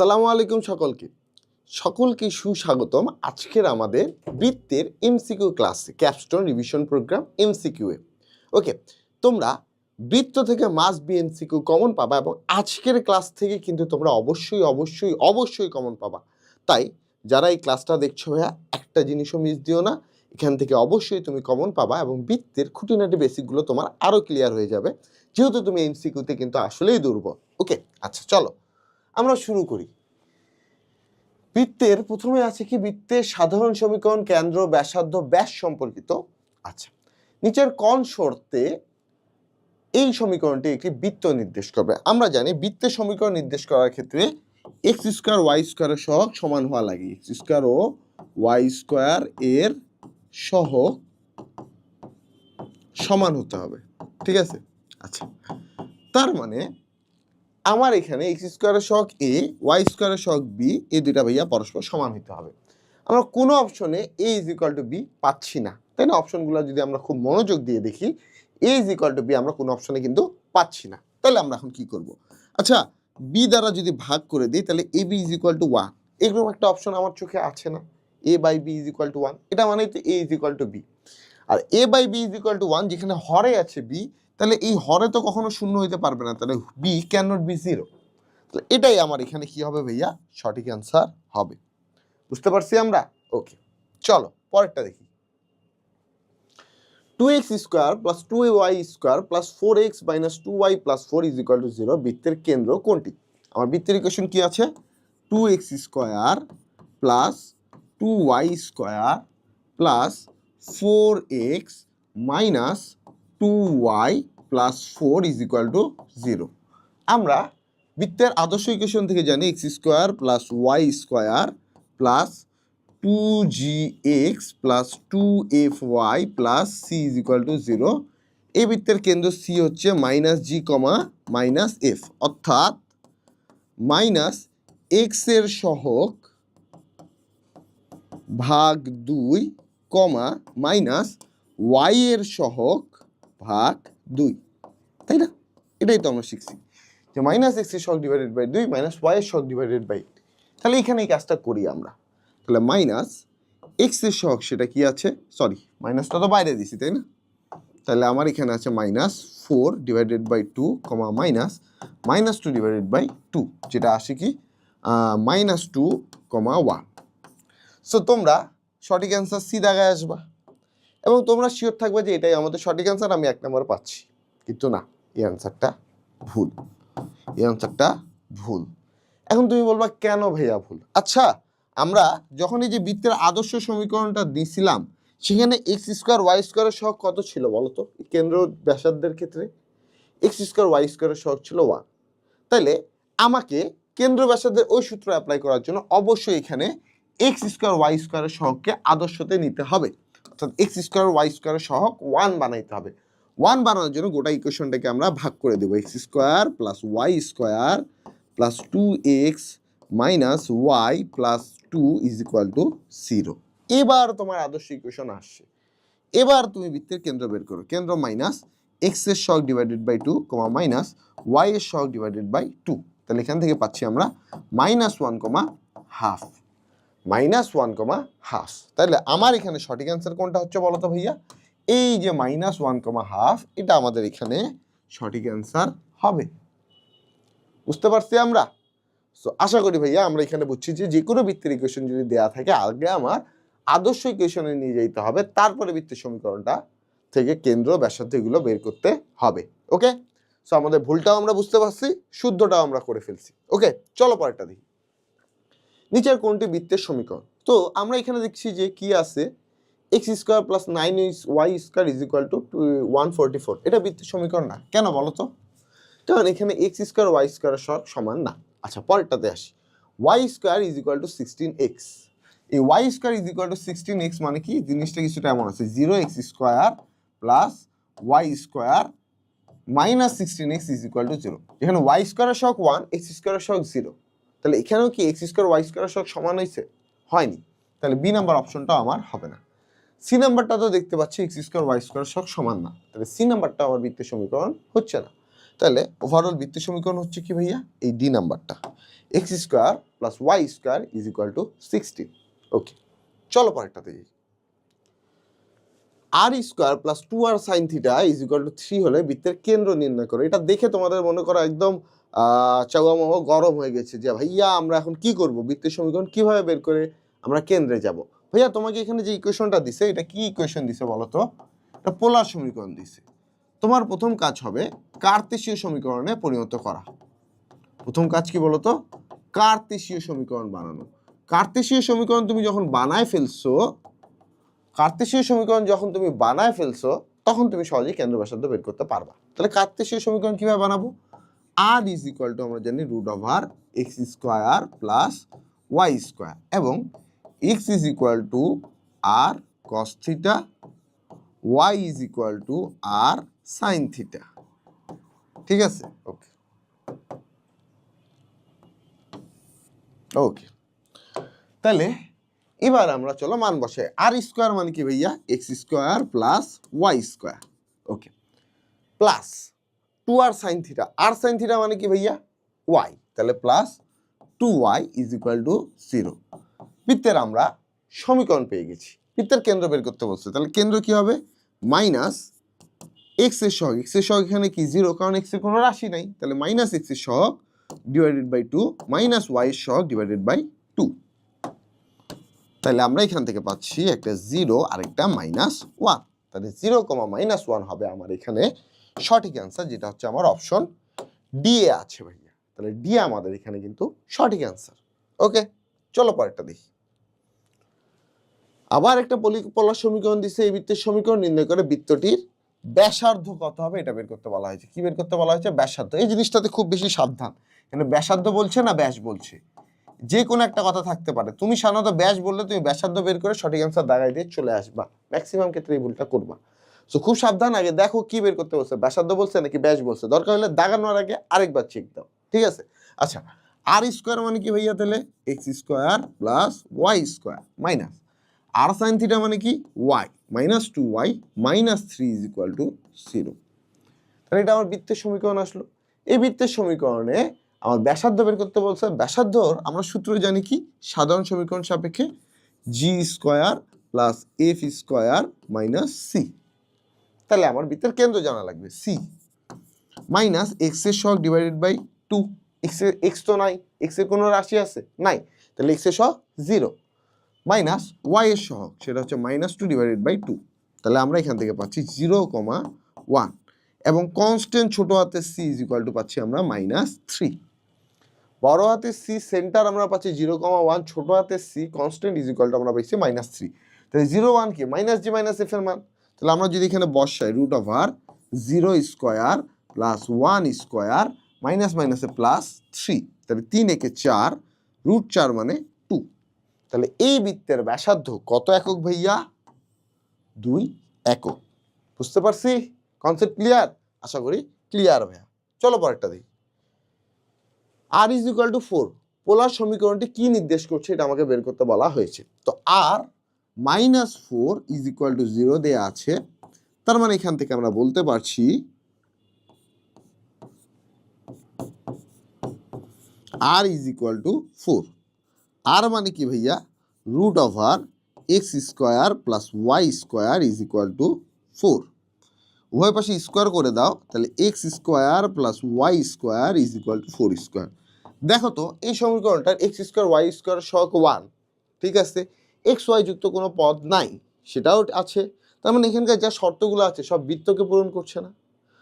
আসসালামু আলাইকুম সকলকে সুস্বাগতম আজকের আমাদের বৃত্তের এমসিকিউ ক্লাসে ক্যাপস্টোন রিভিশন প্রোগ্রাম এমসিকিউ এ। ওকে, তোমরা বৃত্ত থেকে মাস্ট বি এমসিকিউ কমন পাবা এবং আজকের ক্লাস থেকে কিন্তু তোমরা অবশ্যই কমন পাবা। তাই যারা এই ক্লাসটা দেখছো ভাইয়া, একটা জিনিসও মিস দিও না, এখান থেকে অবশ্যই তুমি কমন পাবা এবং বৃত্তের খুঁটিনাটি বেসিকগুলো তোমার আরও ক্লিয়ার হয়ে যাবে, যেহেতু তুমি এমসিকিউতে কিন্তু আসলেই দুর্বল। ওকে, আচ্ছা চলো আমরা শুরু করি। বৃত্তের প্রথমে আছে কি, বৃত্তের সাধারণ সমীকরণ, কেন্দ্র, ব্যাসার্ধ, ব্যাস সম্পর্কিত। আচ্ছা, নিচের কোন শর্তে এই সমীকরণটি একটি বৃত্ত নির্দেশ করবে? আমরা জানি বৃত্তের সমীকরণ নির্দেশ করার ক্ষেত্রে এক্স স্কোয়ার ওয়াই স্কোয়ারের সহগ সমান হওয়া লাগে। এক্স স্কোয়ার ও ওয়াই স্কোয়ার এর সহগ সমান হতে হবে, ঠিক আছে? আচ্ছা, তার মানে আমার এখানে এক্স স্কোয়ারের সহগ এ, ওয়াই স্কোয়ারের সহগ বি, এই দুইটা ভাইয়া পরস্পর সমান হতে হবে। আমরা কোনো অপশনে এ ইজ ইকুয়াল টু বি পাচ্ছি না, তাই না? অপশনগুলো যদি আমরা খুব মনোযোগ দিয়ে দেখি, এ ইজ ইকুয়াল টু বি আমরা কোনো অপশনে কিন্তু পাচ্ছি না। তাহলে আমরা এখন কি করব? আচ্ছা, বি দ্বারা যদি ভাগ করে দিই তাহলে A B is equal to 1, এরকম একটা অপশন আমার চোখে আছে না? A by B is equal to 1, এটা মানে তো A is equal to B. আর A by B is equal to 1 যেখানে হরে আছে বি, তাহলে এই হরে তো কখনো শূন্য হইতে পারবে না, তাহলে বি ক্যান নট বি 0। তাহলে এটাই আমার এখানে কি হবে ভাইয়া? সঠিক অ্যান্সার হবে। বুঝতে পারছি আমরা? ওকে, চলো পরেরটা দেখি। 2x square plus 2y square plus 4x minus 2y plus 4 is equal to 0 বৃত্তের কেন্দ্র কোনটি? আমার বৃত্তের ইকুয়েশন কি আছে? 2x square plus 2y square plus 4x minus 2y plus 4 is equal to 0। আমরা বৃত্তের আদর্শ ইকুয়েশন থেকে জানি X square plus Y square plus 2gx plus 2fy plus C is equal to 0। এই বৃত্তের কেন্দ্র সি হচ্ছে minus G comma minus F, অর্থাৎ মাইনাস এক্স এর সহগ ভাগ 2 কমা মাইনাস ওয়াই এর সহগ ভাগ 2, তাই না? এটাই তো আমরা শিখছি যে মাইনাস এক্স এর সহগ ডিভাইডেড বাই 2 মাইনাস ওয়াই এর সহগ ডিভাইডেড বাই। তাহলে এখানে এই কাজটা করি আমরা। তাহলে মাইনাস এক্স এর সহগ সেটা কি আছে? সরি, মাইনাসটা তো বাইরে দিছি, তাই না? তাহলে আমার এখানে আছে minus 4 divided by 2 comma minus minus 2 divided by 2, যেটা আসে কি মাইনাস 2 কমা 1। সো তোমরা সঠিক অ্যান্সার সি দাগায় আসবা এবং তোমরা শিওর থাকবে যে এটাই আমাদের সঠিক অ্যান্সার, আমি 1 নম্বর পাচ্ছি। কিন্তু না, এই অ্যান্সারটা ভুল, এই অ্যান্সারটা ভুল। এখন তুমি বলবা কেন ভাইয়া ভুল? আচ্ছা, আমরা যখন এই যে বৃত্তের আদর্শ সমীকরণটা দিছিলাম, সেখানে এক্স স্কোয়ার ওয়াই স্কোয়ারের সহগ কত ছিল বলো তো? কেন্দ্র ব্যাসার্ধের ক্ষেত্রে এক্স স্কোয়ার ওয়াই স্কোয়ারের সহগ ছিল 1। তাইলে আমাকে কেন্দ্র ব্যাসার্ধের ওই সূত্র অ্যাপ্লাই করার জন্য অবশ্যই এখানে এক্স স্কোয়ার ওয়াই স্কোয়ারের সহগকে আদর্শতে নিতে হবে, অর্থাৎ এক্স স্কোয়ার ওয়াই স্কোয়ারের সহগ 1 বানাইতে হবে। 1 বানানোর জন্য গোটা ইকুয়েশনটাকে আমরা ভাগ করে দেবো। X square plus Y square plus 2x minus Y plus 2 is equal to 0। এবার তোমার আদর্শ ইকুয়েশন আসছে। এবার তুমি বৃত্তের কেন্দ্র বের করো। কেন্দ্র মাইনাস এক্স এর সহগ divided by 2 comma minus Y এর সহগ ডিভাইডেড বাই 2। তাহলে এখান থেকে পাচ্ছি আমরা মাইনাস 1 কমা হাফ, মাইনাস 1 কমা হাফ। তাহলে আমার এখানে সঠিক অ্যান্সার কোনটা হচ্ছে বলো তো ভাইয়া? এই যে মাইনাস 1 কমা হাফ, এটা আমাদের এখানে সঠিক অ্যান্সার হবে। বুঝতে পারছি আমরা? সো আশা করি ভাইয়া আমরা এখানে বুঝছি যে কোনো বৃত্তের ইকুয়েশন যদি দেওয়া থাকে, আগে আমার আদর্শ ইকুয়েশনে নিয়ে যেতে হবে, তারপরে বৃত্তের সমীকরণটা থেকে কেন্দ্র ব্যাসার্ধ এগুলো বের করতে হবে। ওকে, সো আমাদের ভুলটাও আমরা বুঝতে পারছি, শুদ্ধটাও আমরা করে ফেলছি। ওকে, চলো পরেরটা দেখি। নিচের কোনটি বৃত্তের সমীকরণ? তো আমরা এখানে দেখছি যে কি আছে, X square plus 9y square is equal two 144। এটা বৃত্তের সমীকরণ না, কেন বলো তো? কারণ এখানে এক্স স্কোয়ার ওয়াই স্কোয়ারের সহগ সমান না। আচ্ছা, পরেরটাতে আসি। Y square is equal to 16x। এই Y square is equal to 16x মানে কি? জিনিসটা কিছুটা এমন আছে, 0x square plus Y square minus 16x is equal to 0। এখানে ওয়াই স্কোয়ারের সহগ 1, এক্স স্কোয়ারের সহগ 0। তাহলে এখানেও কি এক্স স্কোয়ার ওয়াই স্কোয়ারের সহগ সমান হয়েছে? হয়নি। তাহলে বি নাম্বার অপশনটা আমার হবে না। সি নাম্বারটা তো দেখতে পাচ্ছি এক্স স্কোয়ার ওয়াই স্কোয়ারের সহগ সমান না, তাহলে সি নাম্বারটা আমার বৃত্তের সমীকরণ হচ্ছে না। তাহলে ওভারঅল বৃত্তের সমীকরণ হচ্ছে কি ভাইয়া? এই ডি নাম্বারটা, X square plus Y square is equal to 16। Okay, চলো পরেরটা দেখি। R square plus 2r sine theta is equal to 3 হলে বৃত্তের কেন্দ্র নির্ণয় করো। এটা দেখে তোমাদের মনে করো একদম চাওয়ামাওয়া গরম হয়ে গেছে যে ভাইয়া আমরা এখন কি করব, বৃত্তের সমীকরণ কিভাবে বের করে আমরা কেন্দ্রে যাব। ভাইয়া তোমাকে এখানে যে ইকুয়েশনটা দিছে এটা কি ইকুয়েশন দিছে বলো তো? এটা পোলার সমীকরণ দিছে। তোমার প্রথম কাজ হবে কার্তেশীয় সমীকরণে পরিণত করা। প্রথম কাজ কি বলো তো? কার্তেশীয় সমীকরণ বানানো। কার্তেশীয় সমীকরণ তুমি যখন বানায় ফেলছো, কার্তেশীয় সমীকরণ যখন তুমি বানায় ফেলছো তখন তুমি সহজেই কেন্দ্র ব্যাসার্ধ বের করতে পারবা। তাহলে কার্তেশীয় সমীকরণ কিভাবে বানাবো? আর ইজ ইকুয়াল টু আমরা জানি root over X square plus Y square, এবং X is equal to r cos theta, Y is equal to r sine theta. ঠিক আছে, ওকে ওকে। তাহলে এবার আমরা চলো মান বসাই। আর স্কোয়ার মানে কি ভাইয়া? X square plus Y square. Okay, plus 2r sine theta. আর সাইন থিটা মানে কি ভাইয়া? ওয়াই। তাহলে plus 2y is equal to 0। বৃত্তের আমরা সমীকরণ পেয়ে গেছি। বৃত্তের কেন্দ্র বের করতে বলছে, তাহলে কেন্দ্র কি হবে? মাইনাস এক্স এর সহগ। এক্স এর সহগ এখানে কি 0, কারণ এক্স এর কোনো রাশি নাই। তাহলে মাইনাস এক্স এর সহগ ডিভাইডেড বাই 2 মাইনাস ওয়াই এর সহগ ডিভাইডেড বাই 2। তাহলে আমরা এখান থেকে পাচ্ছি একটা 0 আর একটা -1। তাহলে 0, -1 হবে আমার এখানে সঠিক অ্যান্সার, যেটা হচ্ছে আমার অপশন ডি এ আছে ভাইয়া। তাহলে ডি আমাদের এখানে কিন্তু সঠিক অ্যান্সার। ওকে, চলো পরেরটা দেখি। আবার একটা পোলার সমীকরণ দিচ্ছে। এই বৃত্তের সমীকরণ নির্ণয় করে বৃত্তটির ব্যাসার্ধ কত হবে এটা বের করতে বলা হয়েছে। কি বের করতে বলা হয়েছে? ব্যাসার্ধ। এই জিনিসটাতে খুব বেশি সাবধান, এখানে ব্যাসার্ধ বলছে না ব্যাস বলছে, যে কোনো একটা কথা থাকতে পারে। তুমি সাধারণত ব্যাস বললে তুমি ব্যাসার্ধ বের করে সঠিক অ্যান্সার দাগাই দিয়ে চলে আসবা, ম্যাক্সিমাম ক্ষেত্রে এই ভুলটা করবা। সো খুব সাবধান, আগে দেখো কি বের করতে বলছে, ব্যাসার্ধ বলছে নাকি ব্যাস বলছে। দরকার হলে দাগানোর আগে আরেকবার চেক দাও, ঠিক আছে? আচ্ছা, আর স্কোয়ার মানে কি ভাইয়া? তাহলে X square plus Y square minus r sine theta মানে কি? Y minus 2y minus 3 is equal to 0। তাহলে এটা আমার বৃত্তের সমীকরণ আসলো। এই বৃত্তের সমীকরণে আমার ব্যাসার্ধ বের করতে বলছে। ব্যাসার্ধর আমরা সূত্র জানি কি? সাধারণ সমীকরণ সাপেক্ষে G square plus F square minus C. তাহলে আমার বৃত্তের কেন্দ্র জানা লাগবে সি, মাইনাস এক্স এর সহগ ডিভাইডেড বাই 2। এক্স তো নাই, এক্স এর কোনো রাশি আছে? নাই। তাহলে এক্স এর সহগ 0, মাইনাস ওয়াই এর সহগ সেটা হচ্ছে -2 ডিভাইডেড বাই 2। তাহলে আমরা এখান থেকে পাচ্ছি 0,1, এবং কনস্ট্যান্ট ছোট হাতের সি ইজ ইকুয়াল টু পাচ্ছি আমরা -3। বড় হাতের সি সেন্টার আমরা পাচ্ছি 0,1, ছোট হাতের C constant is equal to আমরা পাচ্ছি -3। তাহলে 0,1 কি? মাইনাস জি মাইনাস এফ এর মান। তাহলে আমরা যদি এখানে বসাই root over 0 square plus 1 square minus মাইনাসে প্লাস 3, তাহলে 3 একে 4, রুট 4 মানে 2। তাহলে এই বৃত্তের ব্যাসার্ধ কত একক ভাইয়া? 2 একক। বুঝতে পারছি? Concept clear? আশা করি ক্লিয়ার ভাইয়া। চলো পরেরটা দেখি। আর ইজ ইকুয়াল টু 4, পোলার সমীকরণটি কি নির্দেশ করছে এটা আমাকে বের করতে বলা হয়েছে। তো আর -4 ইজ ইকুয়াল টু 0 দেয়া আছে। তার মানে এখান থেকে আমরা বলতে পারছি R is equal to 4। R মানে কি ভাইয়া? Root over X square plus Y square is equal to 4। উভয় পাশে স্কোয়ার করে দাও, তাহলে X square plus Y square is equal to 4 square. দেখো তো এই সমীকরণটার এক্স স্কোয়ার ওয়াই স্কোয়ার সহগ 1, ঠিক আছে? এক্স ওয়াই যুক্ত কোনো পদ নাই, সেটাও আছে। তার মানে এখানকার যা শর্তগুলো আছে সব বৃত্তকে পূরণ করছে না।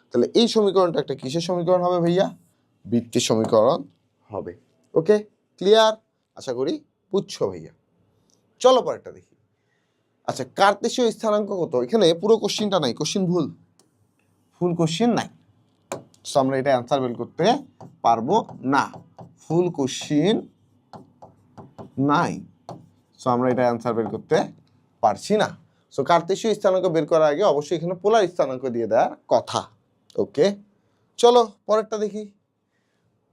তাহলে এই সমীকরণটা একটা কিসের সমীকরণ হবে ভাইয়া? বৃত্তের সমীকরণ হবে। ওকে, ক্লিয়ার? আশা করি বুঝছো ভাইয়া। চলো পরেরটা দেখি। আচ্ছা, কার্তেশীয় স্থানাঙ্ক কত? এখানে পুরো কোশ্চিনটা নাই, কোশ্চিন ভুল, ফুল কোশ্চিন নাই। সো আমরা এটা অ্যান্সার বের করতে পারবো না, ফুল কোশ্চিন নাই। সো আমরা এটা অ্যান্সার বের করতে পারছি না। সো কার্তেশীয় স্থানাঙ্ক বের করার আগে অবশ্যই এখানে পোলার স্থানাঙ্ক দিয়ে দেওয়ার কথা। ওকে, চলো পরেরটা দেখি।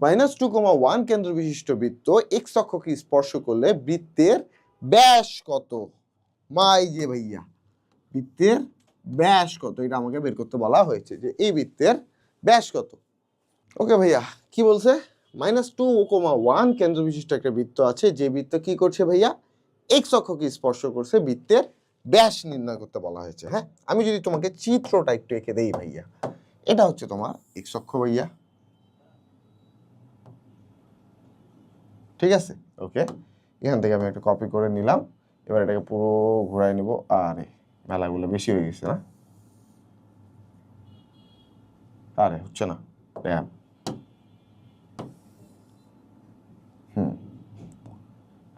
-2,1 কেন্দ্র বিশিষ্ট বৃত্ত এক্স অক্ষকে স্পর্শ করলে বৃত্তের ব্যাস কত? মাই যে ভাইয়া, বৃত্তের ব্যাস কত এটা আমাকে বের করতে বলা হয়েছে, যে এই বৃত্তের ব্যাস কত। ওকে ভাইয়া, কি বলছে? -2,1 কেন্দ্র বিশিষ্ট একটা বৃত্ত আছে, যে বৃত্ত কি করছে ভাইয়া, এক্স অক্ষকে স্পর্শ করছে, বৃত্তের ব্যাস নির্ণয় করতে বলা হয়েছে। হ্যাঁ, আমি যদি তোমাকে চিত্রটা একটু এঁকে দেই ভাইয়া, এটা হচ্ছে তোমার এক্স অক্ষ ভাইয়া, ঠিক আছে? ওকে, এখান থেকে আমি একটা কপি করে নিলাম, এবার এটাকে পুরো ঘুরাই নিব। আরে মেলাগুলো বেশি হয়ে গেছে না, আরে হচ্ছে না, ড্যাম।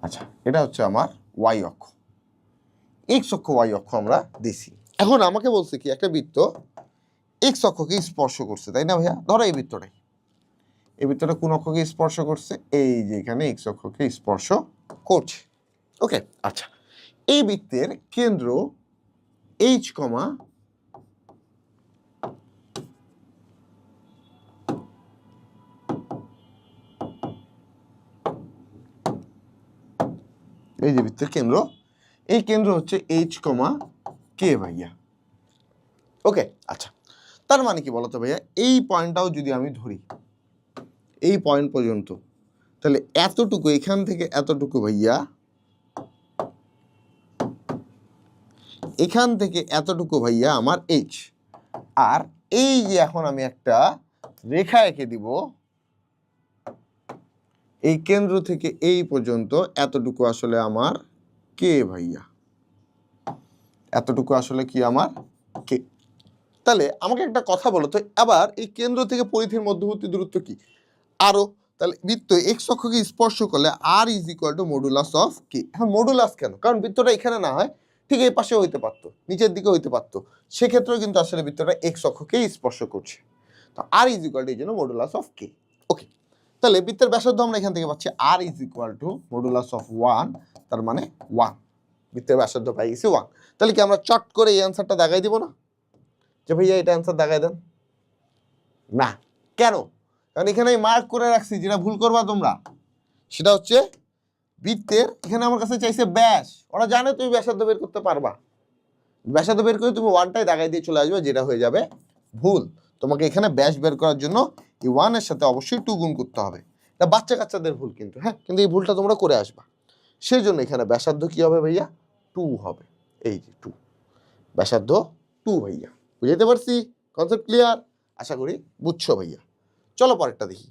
আচ্ছা, এটা হচ্ছে আমার ওয়াই অক্ষ, এক্স অক্ষ ওয়াই অক্ষ আমরা দিছি। এখন আমাকে বলছে কি, একটা বৃত্ত এক্স অক্ষকে স্পর্শ করছে, তাই না ভাইয়া? ধরো এই বৃত্তটাই, এই বৃত্তটা কোন অক্ষকে স্পর্শ করছে, এই যে এখানে এক্স অক্ষকে স্পর্শ করছে। ওকে, আচ্ছা, এই বৃত্তের কেন্দ্র এইচ কমা এই যে বৃত্তের কেন্দ্র, এই কেন্দ্র হচ্ছে এইচ কমা কে ভাইয়া। ওকে, আচ্ছা, তার মানে কি বলতো ভাইয়া, এই পয়েন্টটাও যদি আমি ধরি এই পয়েন্ট পর্যন্ত, তাহলে এতটুকু, এখান থেকে এতটুকু ভাইয়া, এখান থেকে এতটুকু ভাইয়া আমার এইচ। আর এই যে এখন আমি একটা রেখা এঁকে দিব, এই কেন্দ্র থেকে এই পর্যন্ত এতটুকু আসলে আমার কে ভাইয়া, এতটুকু আসলে কি আমার কে। তাহলে আমাকে একটা কথা বলো তো, আবার এই কেন্দ্র থেকে পরিধির মধ্যবর্তী দূরত্ব কি, আরো। তাহলে বৃত্ত এক্স অক্ষকে স্পর্শ করলে r is equal to modulus of K. এখন মডুলাস কেন? কারণ বৃত্তটা এখানে না হয়, ঠিক এই পাশে হইতে পারতো, নিচের দিকে হইতে পারতো, সেক্ষেত্রেও কিন্তু আসলে বৃত্তটা এক্স অক্ষকেই স্পর্শ করছে। তো আর ইজ ইকুয়াল টু এই জন্য মডুলাস অফ কে। ওকে, তাহলে বৃত্তের ব্যাসার্ধ আমরা এখান থেকে পাচ্ছি r is equal to modulus of 1, তার মানে 1। বৃত্তের ব্যাসার্ধ পাই গেছি 1। তাহলে কি আমরা চট করে এই অ্যান্সারটা দাগাই দিব না, যে ভাইয়া এটা অ্যান্সার দাগাই দেন? না, কেন? কারণ এখানে মার্ক করে রাখছি, যেটা ভুল করবা তোমরা সেটা হচ্ছে বৃত্তের, এখানে আমার কাছে চাইছে ব্যাস, ওরা জানে তুমি ব্যাসার্ধ বের করতে পারবা, ব্যাসার্ধ বের করে তুমি 1টাই দাগাই দিয়ে চলে আসবে, যেটা হয়ে যাবে ভুল। তোমাকে এখানে ব্যাস বের করার জন্য এই 1 এর সাথে অবশ্যই 2 গুণ করতে হবে। এটা বাচ্চা কাচ্চাদের ভুল কিন্তু, হ্যাঁ, কিন্তু এই ভুলটা তোমরা করে আসবা। সেই জন্য এখানে ব্যাসার্ধ কি হবে ভাইয়া, 2 হবে। এই যে 2, ব্যাসার্ধ 2 ভাইয়া। বুঝাইতে পারছি? Concept clear? আশা করি বুঝছো ভাইয়া। চলো পরেরটা দেখি।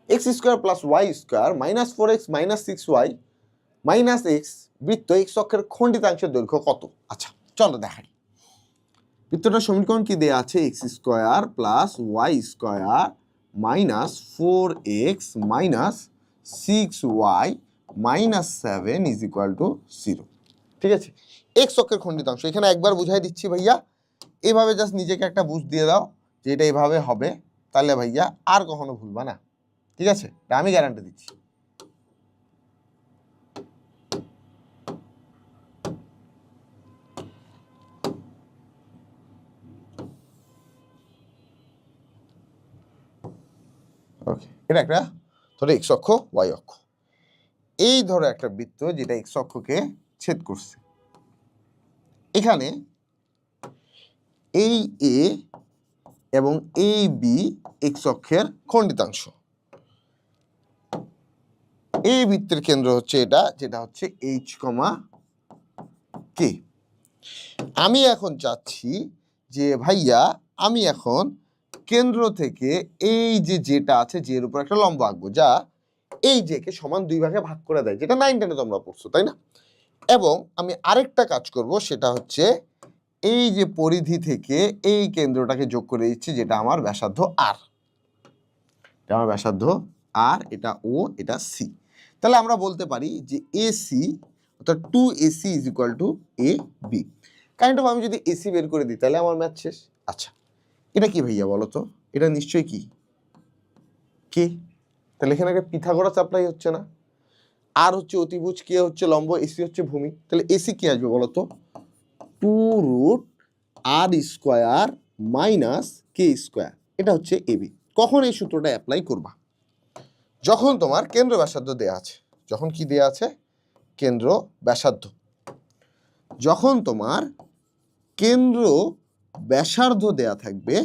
X square plus Y square minus 4x minus 6y minus X বৃত্ত এক্স অক্ষের খণ্ডিতাংশের দৈর্ঘ্য কত? আচ্ছা, চলো দেখাই। বৃত্তটার সমীকরণ কি দেয়া আছে, X square plus Y square minus 4x minus 6y minus 7 is equal to 0। ঠিক আছে, এক্স অক্ষের খণ্ডিতাংশ এখানে একবার বুঝাই দিচ্ছি ভাইয়া, এভাবে জাস্ট নিজেকে একটা বুঝ দিয়ে দাও যে এটা এভাবে হবে, তাহলে ভাইয়া আর কখনো ভুলবা না। ঠিক আছে, আমি গ্যারান্টি দিচ্ছি। ওকে, এটা একটা ধরো এক্স অক্ষ ওয়াই অক্ষ, এই ধরো একটা বৃত্ত যেটা এক্স অক্ষকে ছেদ করছে, এখানে এই এ এবং এই বি এক্স অক্ষের খণ্ডিতাংশ, এই বৃত্তের কেন্দ্র হচ্ছে এটা, যেটা হচ্ছে এইচ কমা কে। আমি এখন চাচ্ছি যে ভাইয়া আমি এখন কেন্দ্র থেকে এই যে যেটা আছে, যের উপর একটা লম্ব আঁকবো, যা এই যে কে সমান 2 ভাগে ভাগ করে দেয়, যেটা 9 10-এ তোমরা পড়ছো, তাই না? এবং আমি আরেকটা কাজ করব, সেটা হচ্ছে এই যে পরিধি থেকে এই কেন্দ্রটাকে যোগ করে দিচ্ছি, যেটা আমার ব্যাসার্ধ আর, এটা আমার ব্যাসার্ধ আর, এটা ও, এটা সি। তাহলে আমরা বলতে পারি যে এসি অর্থাৎ 2AC is equal to A B. Kind of আমি যদি এসি বের করে দিই তাহলে আমার ম্যাথ শেষ। আচ্ছা, এটা কি ভাইয়া বলো তো? এটা নিশ্চয়ই কি কে। তাহলে এখানে একটা পিথাগোরাস অ্যাপ্লাই হচ্ছে না? আর হচ্ছে অতিভুজ, কে হচ্ছে লম্ব, এসি হচ্ছে ভূমি, তাহলে এসি কি আসবে বলো তো? 2√r স্কোয়ার মাইনাস কে স্কোয়ার, এটা হচ্ছে এবি। কখন এই সূত্রটা অ্যাপ্লাই করবা? যখন তোমার কেন্দ্র ব্যাসার্ধ দেয়া আছে। যখন কি দেয়া আছে? কেন্দ্র ব্যাসার্ধ। যখন তোমার কেন্দ্র ব্যাসার্ধ দেয়া থাকবে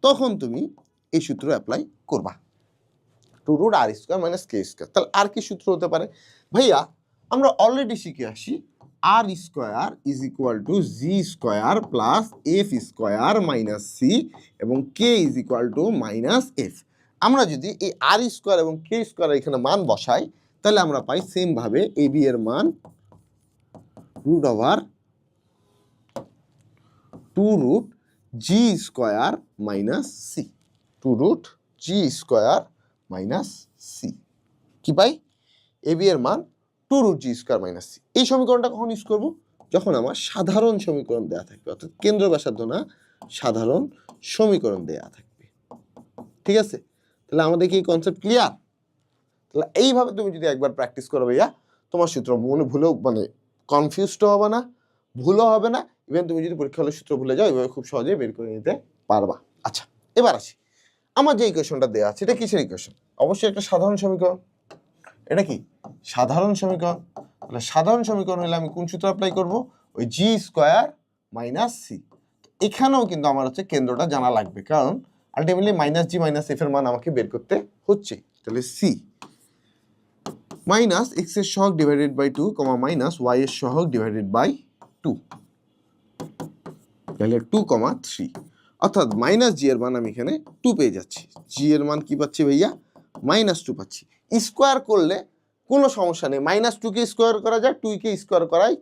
তখন তুমি এই সূত্র অ্যাপ্লাই করবা, two root R square minus কে স্কোয়ার। তাহলে আর কি সূত্র হতে পারে ভাইয়া? আমরা অলরেডি শিখে আসি r square is equal to G square plus F square minus C এবং K is equal to minus F. আমরা যদি এই আর স্কোয়ার এবং কে স্কোয়ার এখানে মান বসাই তাহলে আমরা পাই সেম ভাবে এ বি এর মান root over two root G square minus C, two root G square minus C. কি পাই? এ বি এর মান two root G square minus C. এই সমীকরণটা কখন ইউজ করবো? যখন আমার সাধারণ সমীকরণ দেওয়া থাকবে, অর্থাৎ কেন্দ্র ব্যাসার্ধ না, সাধারণ সমীকরণ দেওয়া থাকবে। ঠিক আছে? তাহলে আমাদের কি কনসেপ্ট ক্লিয়ার? তাহলে এইভাবে তুমি যদি একবার প্র্যাকটিস করো ভাইয়া, তোমার সূত্র মনে ভুলেও মানে কনফিউজড হবে না, ভুলও হবে না। ইভেন তুমি যদি পরীক্ষা হলে সূত্র ভুলে যাও, এভাবে খুব সহজেই বের করে নিতে পারবা। আচ্ছা, এবার আসি আমার যে ইকুয়েশনটা দেওয়া আছে, এটা কিসের ইকুয়েশন? অবশ্যই একটা সাধারণ সমীকরণ। এটা কি সাধারণ সমীকরণ? তাহলে সাধারণ সমীকরণ হলে আমি কোন সূত্র অ্যাপ্লাই করব? ওই জি স্কোয়ার মাইনাস সি। এখানেও কিন্তু আমার হচ্ছে কেন্দ্রটা জানা লাগবে, কারণ আলটিমেটলি মাইনাস জি মাইনাস এফ এর মান আমাকে বের করতে হচ্ছে। তাহলে সি মাইনাস এক্স এর সহগ divided by two comma minus Y এর সহগ ডিভাইডেড বাই টু, তাহলে 2,3, অর্থাৎ মাইনাস জি এর মান আমি এখানে 2 পেয়ে যাচ্ছি। জি এর মান কি পাচ্ছি ভাইয়া? -2 পাচ্ছি। স্কোয়ার করলে কোনো সমস্যা নেই, -2 কে স্কোয়ার করা যায়, 2 কে স্কোয়ার করাই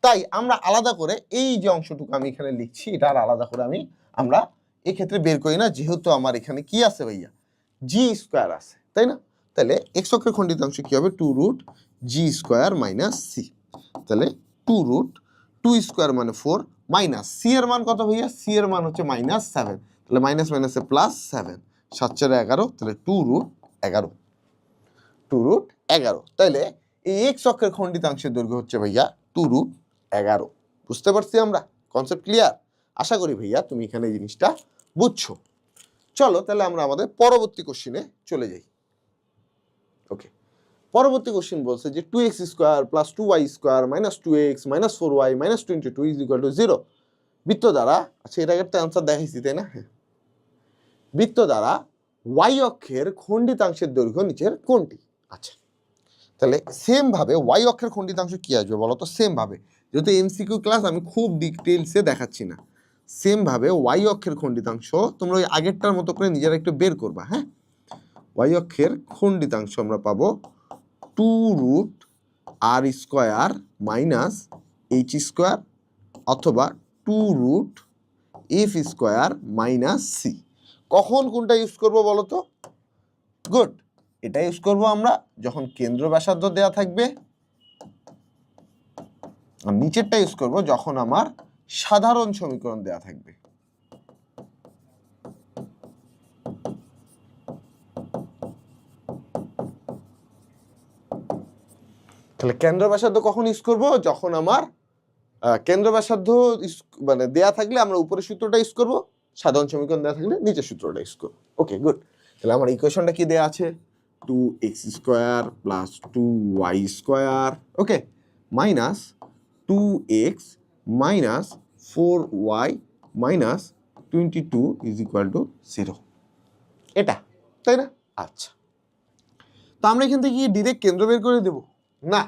তাই আমরা আলাদা করে এই যে অংশটুকু আমি এখানে লিখছি, এটা আর আলাদা করে আমরা এক্ষেত্রে বের করি না, যেহেতু আমার এখানে কি আছে ভাইয়া? জি স্কোয়ার আছে, তাই না? তাহলে এক্স অক্ষের খণ্ডিতাংশ কি হবে? Two root G square minus C. তাহলে টু রুট 2 স্কোয়ার মানে 4 মাইনাস সি এর মান কত ভাইয়া? সি এর মান হচ্ছে -7, তাহলে মাইনাস মাইনাসে +7, 7 4 11, তাহলে 2 রুট 11, 2 রুট 11। তাহলে এই এক্স অক্ষের খণ্ডিতাংশের দৈর্ঘ্য হচ্ছে ভাইয়া 2 রুট 11। বুঝতে পারছি আমরা? Concept clear? আশা করি ভাইয়া তুমি এখানে এই জিনিসটা বুঝছো। চলো তাহলে আমরা আমাদের পরবর্তী কোশ্চিনে চলে যাই। ওকে, পরবর্তী কোশ্চেন বলছে যে 2x square plus 2y square minus 2x minus 4y minus 22 is equal to 0 বৃত্ত দ্বারা, আচ্ছা এর আগের তো অ্যান্সার দেখাইছি তাই না? হ্যাঁ, বৃত্ত দ্বারা y অক্ষের খণ্ডিতাংশের দৈর্ঘ্য নিচের কোনটি? আচ্ছা, তাহলে সেম ভাবে y অক্ষের খণ্ডিতাংশ কি আসবে বলো তো? সেম ভাবে, যেহেতু এমসিকিউ ক্লাস আমি খুব ডিটেইলসে দেখাচ্ছি না, সেম ভাবে y অক্ষের খণ্ডিতাংশ তোমরা ওই আগেরটার মতো করে নিজেরা একটু বের করবা। হ্যাঁ, y অক্ষের খণ্ডিতাংশ আমরা পাবো 2 root R square minus H square অথবা 2 root F square minus C. কখন কোনটা ইউজ করবো বলো তো? গুড, এটা ইউজ করবো আমরা যখন কেন্দ্র ব্যাসার্ধ দেয়া থাকবে, আর নিচেরটা ইউজ করবো যখন আমার সাধারণ সমীকরণ দেয়া থাকবে। তাহলে কেন্দ্র ব্যাসার্ধ কখন ইউজ করবো? যখন আমার কেন্দ্র ব্যাসার্ধ মানে দেয়া থাকলে আমরা উপরের সূত্রটা ইউজ করবো, সাধারণ সমীকরণ দেয়া থাকলে নিচের সূত্রটা ইউজ করবো। ওকে গুড, তাহলে আমার ইকুয়েশনটা কি দেয়া আছে? 2x square plus 2y square, okay, minus 2x minus 4y minus 22 is equal to 0, এটা তাই না? আচ্ছা, তো আমরা এখান থেকে ডিরেক্ট কেন্দ্র বের করে দেব না,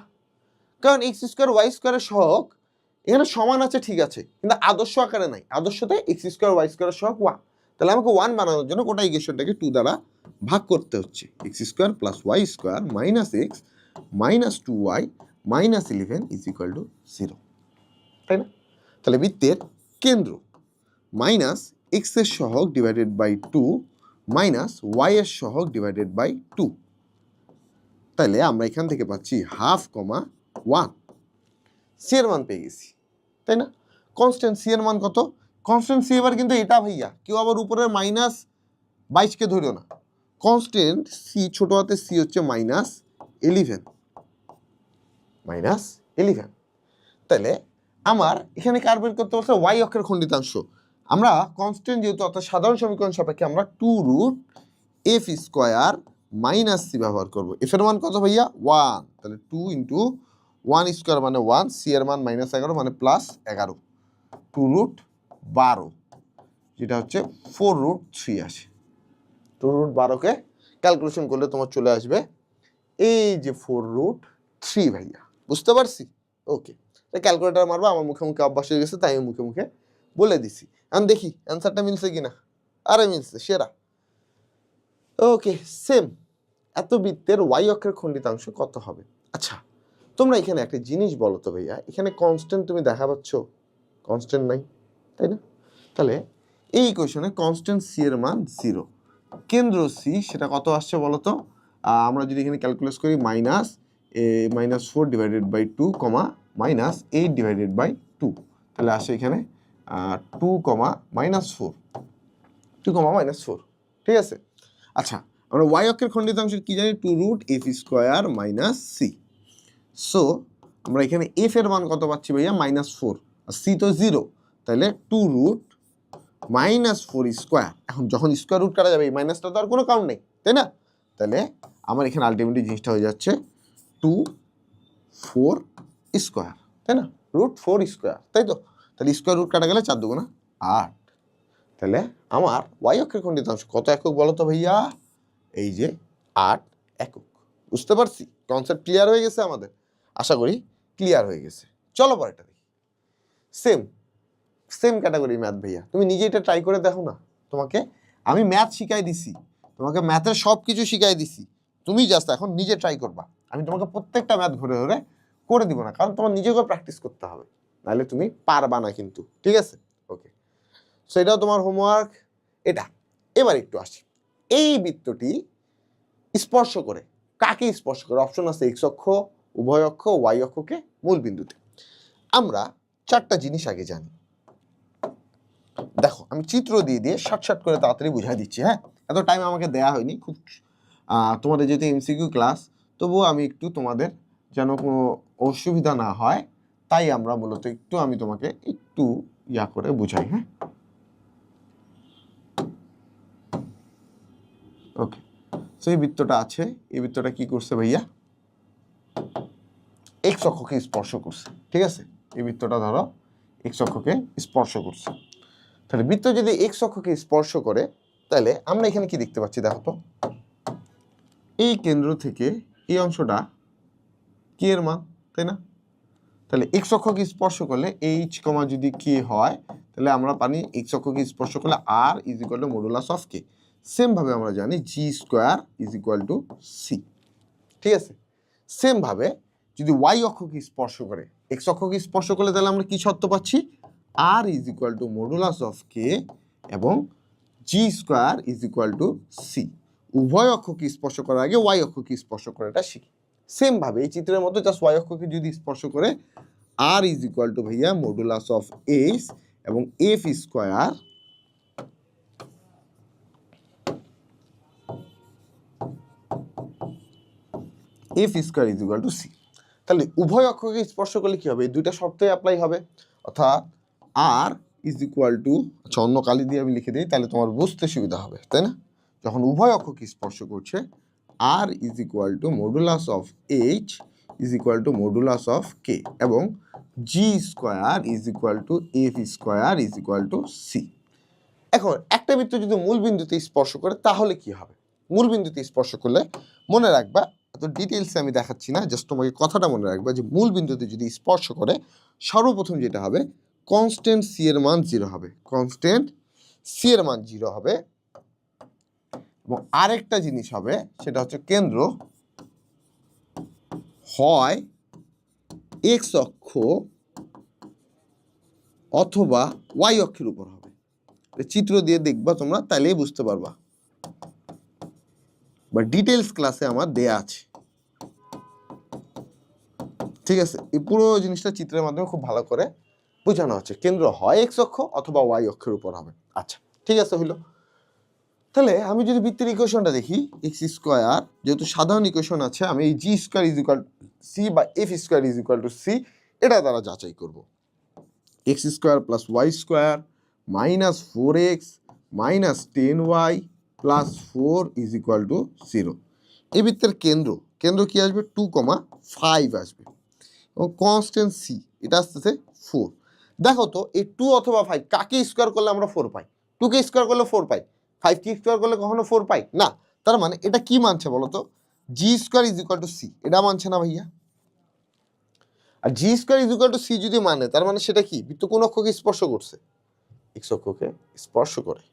কারণ এক্স স্কোয়ার ওয়াই স্কোয়ারের সহগ এখানে সমান আছে ঠিক আছে, কিন্তু আদর্শ আকারে নাই। আদর্শতে এক্স স্কোয়ার ওয়াই স্কোয়ারের সহগ 1, তাহলে আমাকে 1 বানানোর জন্য গোটা ইকুয়েশনটাকে 2 দ্বারা ভাগ করতে হচ্ছে। X square plus Y square minus X minus 2y minus 11 is equal to 0, তাই না? তাহলে বৃত্তের কেন্দ্র মাইনাস এক্স এর সহগ ডিভাইডেড বাই 2 মাইনাস ওয়াই এর সহগ ডিভাইডেড বাই 2, তাহলে আমরা এখান থেকে পাচ্ছি 1/2, 1, সি এর মান পেয়ে গেছি, তাই না? কনস্ট্যান্ট সি এর মান কত? কনস্ট্যান্ট সি এবার কিন্তু এটা ভাইয়া, কেউ আবার উপরের -22কে ধরো না। কনস্ট্যান্ট সি ছোট হাতে সি হচ্ছে -11, -11। তাহলে আমার এখানে কার বের করতে বলছে? ওয়াই অক্ষের খণ্ডিতাংশ। আমরা কনস্ট্যান্ট যেহেতু, অর্থাৎ সাধারণ সমীকরণ সাপেক্ষে আমরা 2 root F square minus C ব্যবহার করবো। এফ এর মান কত ভাইয়া? 1, তাহলে 2 ইন্টু 1 স্কোয়ার মানে 1, সি এর মান -11 মানে +11, 2 রুট 12, যেটা হচ্ছে 4 রুট 3 আসে। 2√12 ক্যালকুলেশন করলে তোমার চলে আসবে এই যে 4√3 ভাইয়া, বুঝতে পারছি? ওকে, ক্যালকুলেটার মারবা, আমার মুখে মুখে অভ্যাস হয়ে গেছে তাই আমি মুখে মুখে বলে দিছি। আমি দেখি অ্যান্সারটা মিলছে কিনা। আরে মিলছে, সেরা। ওকে, সেম। এত বৃত্তের ওয়াই অক্ষের খণ্ডিতাংশ কত হবে? আচ্ছা, তোমরা এখানে একটা জিনিস বলো তো ভাইয়া, এখানে কনস্ট্যান্ট তুমি দেখা পাচ্ছ? কনস্ট্যান্ট নাই, তাই না? তাহলে এই ইকুয়েশনে কনস্ট্যান্ট সি এর মান 0, কেন্দ্র সি সেটা কত আসছে বলো তো? আমরা যদি এখানে ক্যালকুলেট করি -4 divided by 2 comma -8 divided by 2, তাহলে আসে এখানে 2 -4, 2 -4, ঠিক আছে? আচ্ছা, আমরা ওয়াই অক্ষের খণ্ডিতাংশের কি জানি? 2√f² - c। সো আমরা এখানে এফ এর মান কত পাচ্ছি ভাইয়া? -4, আর সি তো 0, তাহলে 2√-4²। এখন যখন স্কোয়ার রুট কাটা যাবে এই মাইনাসটা তো আর কোনো কাউন্ট নেই, তাই না? তাহলে আমার এখানে আলটিমেটলি জিনিসটা হয়ে যাচ্ছে 2/4², তাই না? √4², তাই তো? তাহলে স্কোয়ার রুট কাটা গেলে 4 2 8। তাহলে আমার ওয়াই অক্ষের খণ্ডিতাংশ কত একক বলো তো ভাইয়া? এই যে 8 একক। বুঝতে পারছি? কনসেপ্ট ক্লিয়ার হয়ে গেছে আমাদের? আশা করি ক্লিয়ার হয়ে গেছে। চলো পরেরটা দেখি। সেম ক্যাটাগরি ম্যাথ ভাইয়া, তুমি নিজে এটা ট্রাই করে দেখো না। তোমাকে আমি ম্যাথ শিখাই দিছি, তোমাকে ম্যাথের সব কিছু শিখাই দিছি, তুমি জাস্ট এখন নিজে ট্রাই করবা। আমি তোমাকে প্রত্যেকটা ম্যাথ ঘুরে ঘুরে করে দিব না, কারণ তোমার নিজেকেও প্র্যাকটিস করতে হবে, নাহলে তুমি পারবা না কিন্তু, ঠিক আছে? ওকে, সো এটাও তোমার হোমওয়ার্ক। এটা এবার একটু আসি, এই বৃত্তটি স্পর্শ করে কাকে স্পর্শ করে? অপশন আছে এক্স অক্ষ, উভয় অক্ষ, ওয়াই অক্ষকে মূল বিন্দুতে। আমরা 4টা জিনিস আগে জানি। দেখো, আমি চিত্র দিয়ে দিয়ে শর্ট করে তাড়াতাড়ি বুঝাই দিচ্ছি। হ্যাঁ, এত টাইম আমাকে দেয়া হয়নি, খুব তোমাদের যেহেতু এমসিকিউ ক্লাস, তবুও আমি একটু তোমাদের যেন কোনো অসুবিধা না হয়, তাই আমরা মূলত আমি তোমাকে একটু করে বুঝাই। হ্যাঁ, ওকে। সো এই বৃত্তটা আছে, এই বৃত্তটা কি করছে ভাইয়া? এক্স অক্ষকে স্পর্শ করছে, ঠিক আছে? এই বৃত্তটা ধরো এক্স অক্ষকে স্পর্শ করছে। তাহলে বৃত্ত যদি এক্স অক্ষকে স্পর্শ করে, তাহলে আমরা এখানে কি দেখতে পাচ্ছি দেখো তো? এই কেন্দ্র থেকে এই অংশটা কি এর মান, তাই না? তাহলে এক্স অক্ষকে স্পর্শ করলে এইচ কমা যদি কে হয়, তাহলে আমরা পানি এক্স অক্ষকে স্পর্শ করলে r is equal to modulus of K. Same ভাবে আমরা জানি g² is equal to C, ঠিক আছে? সেম ভাবে যদি ওয়াই অক্ষকে স্পর্শ করে, এক্স অক্ষকে স্পর্শ করলে, তাহলে আমরা কি শর্ত পাচ্ছি? R is equal to modulus of K এবং g² is equal to C. উভয় অক্ষকে স্পর্শ করার আগে ওয়াই অক্ষকে স্পর্শ করাটা শিখি। সেম ভাবে এই চিত্রের মতো জাস্ট ওয়াই অক্ষকে যদি স্পর্শ করে, আর ইজ ইকুয়াল টু ভাইয়া মডুলাস অফ এইচ এবং F square is equal to C. তাহলে উভয় অক্ষকে স্পর্শ করলে কি হবে? এই দুইটা শর্তই অ্যাপ্লাই হবে, অর্থাৎ আর ইজ ইকুয়াল টু, আচ্ছা অন্য কালি দিয়ে আমি লিখে দিই তাহলে তোমার বুঝতে সুবিধা হবে, তাই না? যখন উভয় অক্ষকে স্পর্শ করছে, r is equal to modulus of H is equal to modulus of K এবং g² is equal to F square is equal to C. এখন একটা বৃত্ত যদি মূল বিন্দুতে স্পর্শ করে তাহলে কি হবে? মূল বিন্দুতে স্পর্শ করলে মনে রাখবা, এত ডিটেলসে আমি দেখাচ্ছি না, জাস্ট তোমাকে কথাটা মনে রাখবা যে মূল বিন্দুতে যদি স্পর্শ করে, সর্বপ্রথম যেটা হবে, কনস্ট্যান্ট সি এর মান 0 হবে, কনস্ট্যান্ট সি এর মান 0 হবে। এবং আরেকটা জিনিস হবে, সেটা হচ্ছে কেন্দ্র হয় এক্স অক্ষ অথবা ওয়াই অক্ষের উপর হবে। চিত্র দিয়ে দেখবা তোমরা, তাইলেই বুঝতে পারবা, বা ডিটেলস ক্লাসে আমার দেয়া আছে, ঠিক আছে? এই পুরো জিনিসটা চিত্রের মাধ্যমে খুব ভালো করে বোঝানো আছে। কেন্দ্র হয় এক্স অক্ষ অথবা ওয়াই অক্ষের উপর হবে। আচ্ছা, ঠিক আছে, হইলো। তাহলে আমি যদি বৃত্তের ইকুয়েশনটা দেখি, x², যেহেতু সাধারণ ইকুয়েশন আছে, আমি এই g² ইজ ইকুয়াল সি বা f² is equal to C এটা দ্বারা যাচাই করব। x² plus y² minus 4x minus 10y plus 4 is equal to 0। এই বৃত্তের কেন্দ্র কি আসবে? 2,5 আসবে এবং কনস্ট্যান্ট সি এটা আসতেছে 4। দেখো তো এই 2 অথবা 5 কাকে স্কোয়ার করলে আমরা 4 পাই? 2কে স্কোয়ার করলে 4 পাই, 5 কি স্কোয়ার করলে কখনো 4 পাই না, তার মানে এটা কি মানছে বলো তো, G square is equal to C, এটা মানছে না ভাইয়া। আর G square is equal to C যদি মানে, তার মানে সেটা কি, বৃত্ত কোন অক্ষকে স্পর্শ করছে, এক্স অক্ষকে স্পর্শ করে।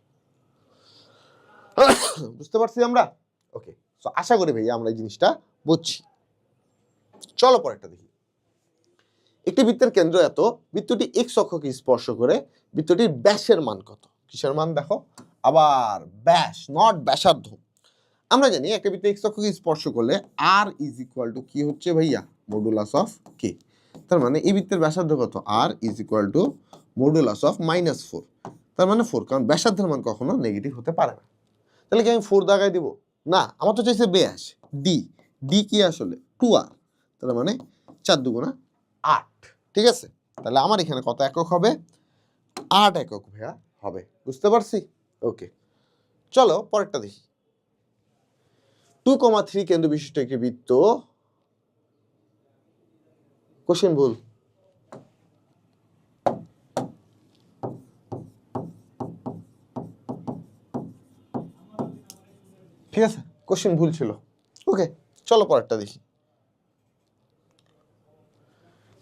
বুঝতে পারছি আমরা? ওকে, সো আশা করি ভাইয়া আমরা এই জিনিসটা বুঝছি। চলো পরেরটা দেখি। একটি বৃত্তের কেন্দ্র এত, বৃত্তটি এক্স অক্ষকে স্পর্শ করে, বৃত্তটির ব্যাসের মান কত? কিসের মান দেখো, আবার ব্যাস, নট ব্যাসার্ধ। আমরা জানি একটা বৃত্ত এক্স অক্ষকে স্পর্শ করলে আর ইজ ইকুয়াল টু কি হচ্ছে ভাইয়া, মডুলাস অফ কে। তার মানে এই বৃত্তের ব্যাসার্ধ কত, r is equal to modulus of -4, তার মানে 4, কারণ ব্যাসার্ধের মান কখনো নেগেটিভ হতে পারে না। তাহলে কি আমি 4 দাগায় দিব না, আমার তো চাইছে ব্যাস, ডি, ডি কি আসলে 2r, তার মানে 4 দুগুণা 8, ঠিক আছে। তাহলে আমার এখানে কত একক হবে, 8 একক ভাইয়া হবে, বুঝতে পারছি? ওকে, চলো পরেরটা দেখি। 2,3 কেন্দ্র বিশিষ্ট একটি বৃত্ত, কোশ্চেন ভুল, ঠিক আছে, কোশ্চেন ভুল ছিল। ওকে, চলো পরেরটা দেখি।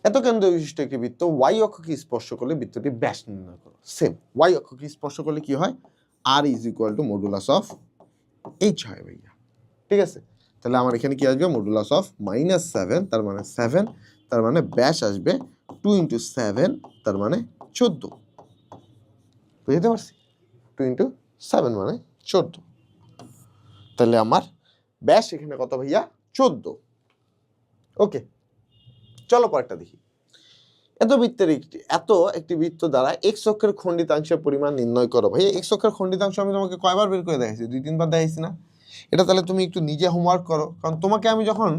এত কেন্দ্র বিশিষ্ট একটি বৃত্ত ওয়াই অক্ষকে স্পর্শ করলে বৃত্তটি ব্যাস নির্ণয় করো। সেম, ওয়াই অক্ষকে স্পর্শ করলে কি হয়, r is equal to modulus of H হয় ভাইয়া, ঠিক আছে। তাহলে আমার এখানে কি আসবে, মডুলাস অফ -7, তার মানে 7, তার মানে ব্যাস আসবে 2 × 7, তার মানে 14, বুঝতে পারছি, 2 × 7 মানে 14। তাহলে আমার ব্যাস এখানে কত ভাইয়া, 14। ওকে, চলো পরেরটা দেখি। একটি বৃত্ত দ্বারা এক্স অক্ষের খণ্ডিতাংশের পরিমাণ নির্ণয় করো। ভাইয়া এক্স অক্ষের খণ্ডিতাংশ আমি তোমাকে কয়বার বের করে দেখাইছি, 2-3 বার দেখাইছি না? এটা তাহলে তুমি একটু নিজে হোমওয়ার্ক করো, কারণ তোমাকে আমি যখন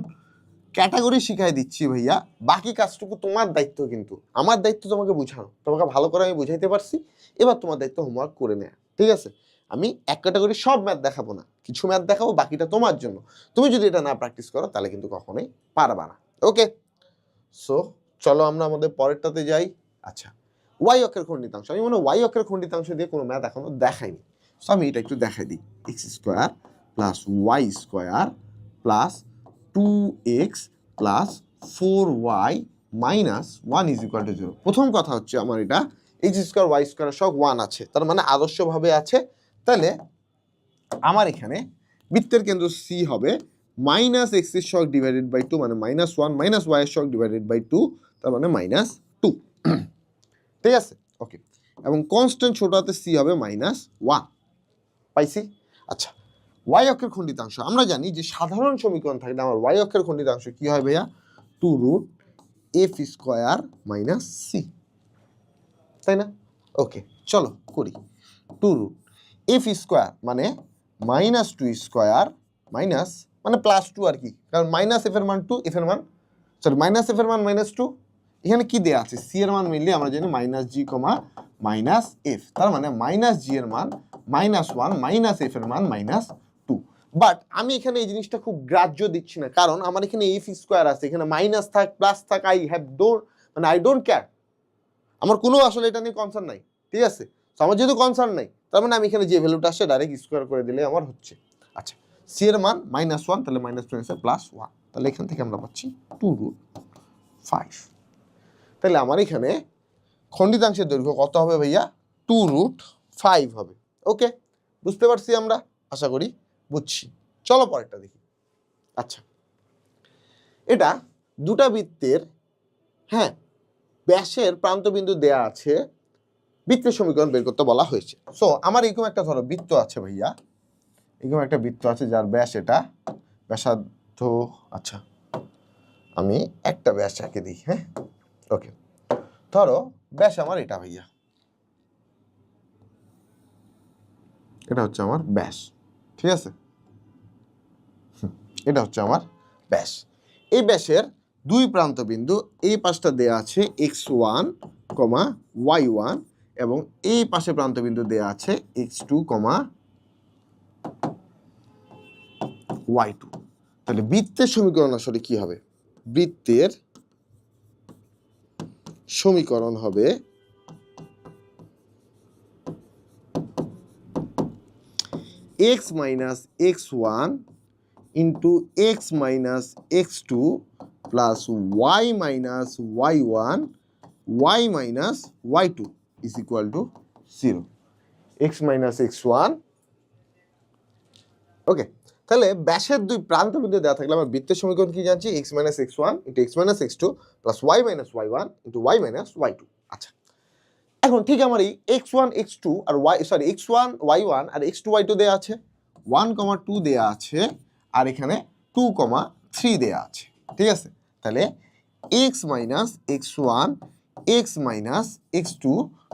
ক্যাটাগরি শিখাই দিচ্ছি ভাইয়া, বাকি কাজটুকু তোমার দায়িত্ব, কিন্তু আমার দায়িত্ব তোমাকে বুঝানো, তোমাকে ভালো করে আমি বুঝাইতে পারছি, এবার তোমার দায়িত্ব হোমওয়ার্ক করে নেয়া, ঠিক আছে। আমি এক ক্যাটাগরি সব ম্যাথ দেখাবো না, কিছু ম্যাথ দেখাবো, বাকিটা তোমার জন্য। তুমি যদি এটা না প্র্যাকটিস করো তাহলে কিন্তু কখনোই পারবা না। ওকে, সো চলো আমরা আমাদের পরেরটাতে যাই। আচ্ছা, ওয়াই অক্ষের খণ্ডিতাংশ, আমি মনে হয় ওয়াই অক্ষের খণ্ডিতাংশ দিয়ে কোনো ম্যাথ এখনো দেখাইনি, সো আমি এটা একটু দেখাই দিই। X square plus Y square plus 2x plus 4y minus 1 is equal to 0। প্রথম কথা হচ্ছে আমার এটা এক্স স্কোয়ার ওয়াই স্কোয়ার সব 1 আছে, তার মানে আদর্শভাবে আছে। তাহলে আমার এখানে বৃত্তের কেন্দ্র সি হবে -x এর শক ডিভাইডেড বাই 2, মানে -1 মাইনাস y এর শক ডিভাইডেড বাই 2, তার মানে -2, ঠিক আছে। ওকে, এবং কনস্ট্যান্ট ছোট হাতে সি হবে -1, পাইছি। আচ্ছা, ওয়াই অক্ষের খণ্ডিতাংশ আমরা জানি যে সাধারণ সমীকরণ থাকলে আমার ওয়াই অক্ষের খণ্ডিতাংশ কি হয় ভাইয়া, 2√f² - c, তাই না? ওকে, চলো করি। 2√f² মানে -2² মাইনাস মানে +2 আর কি, কারণ -f এর মান 2, f এর মান সরি -f এর মান -2, এখানে কি দেয়া আছে, c এর মান মিললে আমরা জানি -g, -f, তার মানে -g এর মান -1, -f এর মান -2। বাট আমি এখানে এই জিনিসটা খুব গ্রাহ্য দিচ্ছি না, কারণ আমার এখানে f² আছে, এখানে মাইনাস থাক প্লাস থাক, আই ডোন্ট কেয়ার, আমার কোনো আসলে এটা নিয়ে কনসার্ন নাই, ঠিক আছে। তো আমার যেহেতু কনসার্ন নাই, তার মানে আমি এখানে যে ভ্যালুটা আসে ডাইরেক্ট স্কোয়ার করে দিলে আমার হচ্ছে। আচ্ছা, সি এর মান -1, তাহলে -2 +1, তাহলে এখান থেকে আমরা পাচ্ছি 2√5। তাহলে আমার এখানে খণ্ডিতাংশের দৈর্ঘ্য কত হবে ভাইয়া, 2√5 হবে। ওকে, বুঝতে পারছি আমরা, আশা করি বুঝছি। চলো পরেরটা দেখি। আচ্ছা, এটা দুটা বৃত্তের, হ্যাঁ, ব্যাসের প্রান্তবিন্দু দেয়া আছে, বৃত্তের সমীকরণ বের করতে বলা হয়েছে। সো আমার এরকম একটা ধরো বৃত্ত আছে ভাইয়া, এরকম একটা বৃত্ত আছে যার ব্যাস এটা, ব্যাসার্ধ, আচ্ছা আমি একটা ব্যাস এঁকে দিই, হ্যাঁ। ওকে, ধরো ব্যাস আমার এটা ভাইয়া, এটা হচ্ছে আমার ব্যাস, ঠিক আছে, এটা হচ্ছে আমার ব্যাস। এই ব্যাসের দুই প্রান্ত বিন্দু, এই পাশটা দেয়া আছে x1, y1, এবং এই পাশে প্রান্ত বিন্দু দেয়া আছে x2, y2। তাহলে বৃত্তের সমীকরণ আসলে কি হবে, বৃত্তের সমীকরণ হবে X minus X one into X minus X two plus Y minus Y one Y minus Y two is equal to 0। X minus X one, okay. তাহলে ব্যাসের দুই প্রান্ত মধ্যে দেওয়া থাকলে আমার বৃত্তের সমীকরণ কি জানছি? X minus X one into X minus X two plus Y minus Y one into Y minus Y two. আচ্ছা, এখন ঠিক আমার এই এক্স ওয়ান এক্স টু আর Y X one Y one আর এক্স টু ওয়াই টু দেওয়া আছে, 1,2 দেওয়া আছে, আর এখানে 2,3 দেওয়া আছে, ঠিক আছে। তাহলে X minus X one X minus X two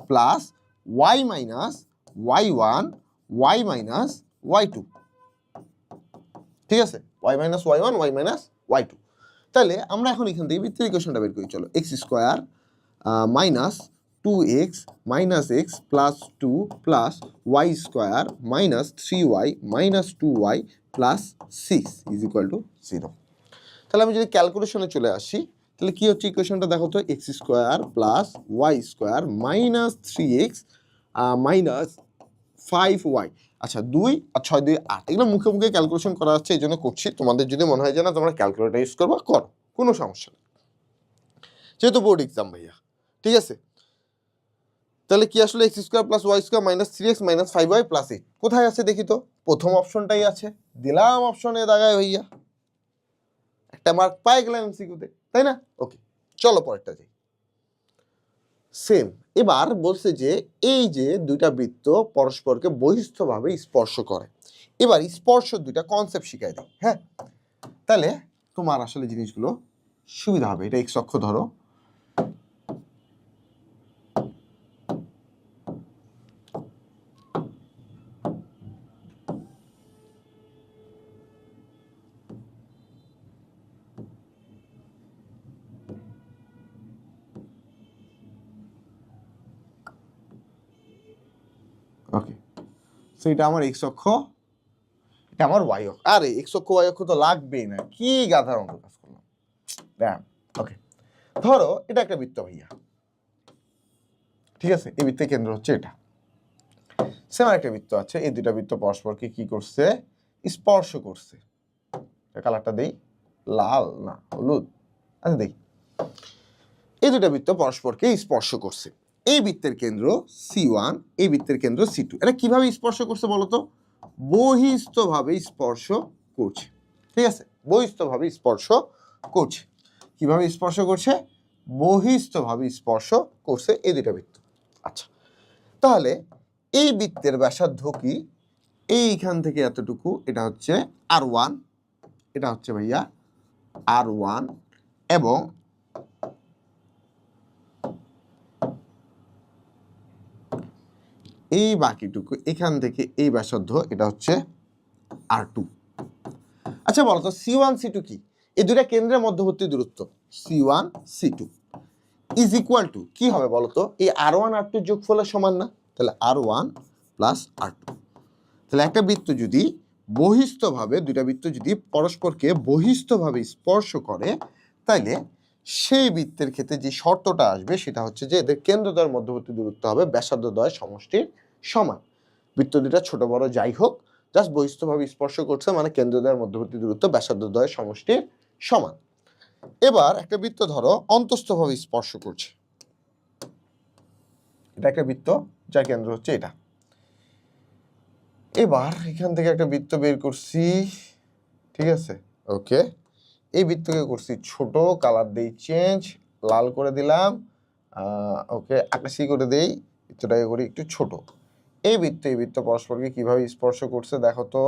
plus Y minus Y one Y minus Y two, ঠিক আছে, Y minus Y one Y minus Y two. তাহলে আমরা এখন এখান থেকে বৃত্তের ইকুয়েশনটা বের করি। চলো, X square minus 2x minus X plus 2 plus Y square minus 3y minus 2y plus 6 is equal to 0। তাহলে আমি যদি ক্যালকুলেশনে চলে আসি, তাহলে কি হচ্ছে ইকুয়েশনটা দেখো তো, X square plus Y square minus 3x minus 5y। আচ্ছা, 2 আর 6 2 8, এগুলো মুখে মুখে ক্যালকুলেশন করা যাচ্ছে, এই জন্য করছি। তোমাদের যদি মনে হয় যে না তোমরা ক্যালকুলেটর ইউজ করবা, করো, কোনো সমস্যা নেই, যেহেতু বোর্ড এক্সাম ভাইয়া, ঠিক আছে। তাহলে কি আসলে X square plus Y square minus 3x minus 5y plus 8 কোথায় আছে দেখি তো? প্রথম অপশনটাই আছে, দিলাম অপশনে দাগায় ভাইয়া, একটা মার্ক পাই গেলাম এমসিকিউতে, তাই না? ওকে, চলো পরেরটা যাই। সেম, এবার বলছে যে এই যে দুইটা বৃত্ত পরস্পরকে বহিস্থভাবে স্পর্শ করে, এবার স্পর্শ দুইটা কনসেপ্ট শিখাই দিই। হ্যাঁ, তাহলে তোমার আসলে জিনিসগুলো সুবিধা হবে। এটা এক্স অক্ষ ধরো, ওকে। সো এটা আমার এক্স অক্ষ, এটা আমার ওয়াই অক্ষ। আরে এক্স অক্ষ ওয়াই অক্ষ তো লাগবেই না, কি গাধার মতো কাজ করলাম। ওকে, ধরো এটা একটা বৃত্ত ভাইয়া, ঠিক আছে, এই বৃত্তের কেন্দ্র হচ্ছে এটা। সেম একটা বৃত্ত আছে, এই দুটা বৃত্ত পরস্পরকে কি করছে? স্পর্শ করছে। কালারটা দেই, লাল না হলুদ, আচ্ছা দেই। এই দুটা বৃত্ত পরস্পরকে স্পর্শ করছে। এই বৃত্তের কেন্দ্র C1, এই বৃত্তের কেন্দ্র C2। এটা কিভাবে স্পর্শ করছে বলতো? বহিস্থভাবে স্পর্শ করছে, ঠিক আছে, বহিস্থভাবে স্পর্শ করছে। কিভাবে স্পর্শ করছে? বহিস্থভাবে স্পর্শ করছে এই দুটা বৃত্ত। আচ্ছা, তাহলে এই বৃত্তের ব্যাসার্ধ কি? এইখান থেকে এতটুকু, এটা হচ্ছে R1, এটা হচ্ছে ভাইয়া R1, এবং এই বাকিটুকু এখান থেকে এই ব্যাসার্ধ, এটা হচ্ছে R2। আচ্ছা বলতো C1 C2 কি? এই দুটা কেন্দ্রের মধ্যবর্তী দূরত্ব C1 C2 is equal two কি হবে বলতো? এই R1 R2 যোগফলের সমান না? তাহলে R1 প্লাস R2। তাহলে একটা বৃত্ত যদি বহিস্থভাবে, দুইটা বৃত্ত যদি পরস্পরকে বহিস্থভাবে স্পর্শ করে, তাইলে সেই বৃত্তের ক্ষেত্রে যে শর্তটা আসবে সেটা হচ্ছে যে এদের কেন্দ্রদ্বয়ের মধ্যবর্তী দূরত্ব হবে ব্যাসার্ধদ্বয় সমষ্টির সমান। বৃত্ত দুটা ছোট বড় যাই হোক, জাস্ট বহিস্থভাবে স্পর্শ করছে মানে কেন্দ্রদ্বয়ের মধ্যবর্তী দূরত্ব ব্যাসার্ধদ্বয় সমষ্টির সমান। এবার একটা বৃত্ত ধরো অন্তস্থভাবে স্পর্শ করছে, এটা একটা বৃত্ত যার কেন্দ্র হচ্ছে এটা। এবার এখান থেকে একটা বৃত্ত বের করছি, ঠিক আছে, ওকে। এই বৃত্তকে করছি ছোট, কালার দেই চেঞ্জ, লাল করে দিলাম, ওকে, আকাশি করে দেই, বৃত্তটাকে করি একটু ছোট। এই বৃত্ত পরস্পরকে কিভাবে স্পর্শ করছে দেখো তো,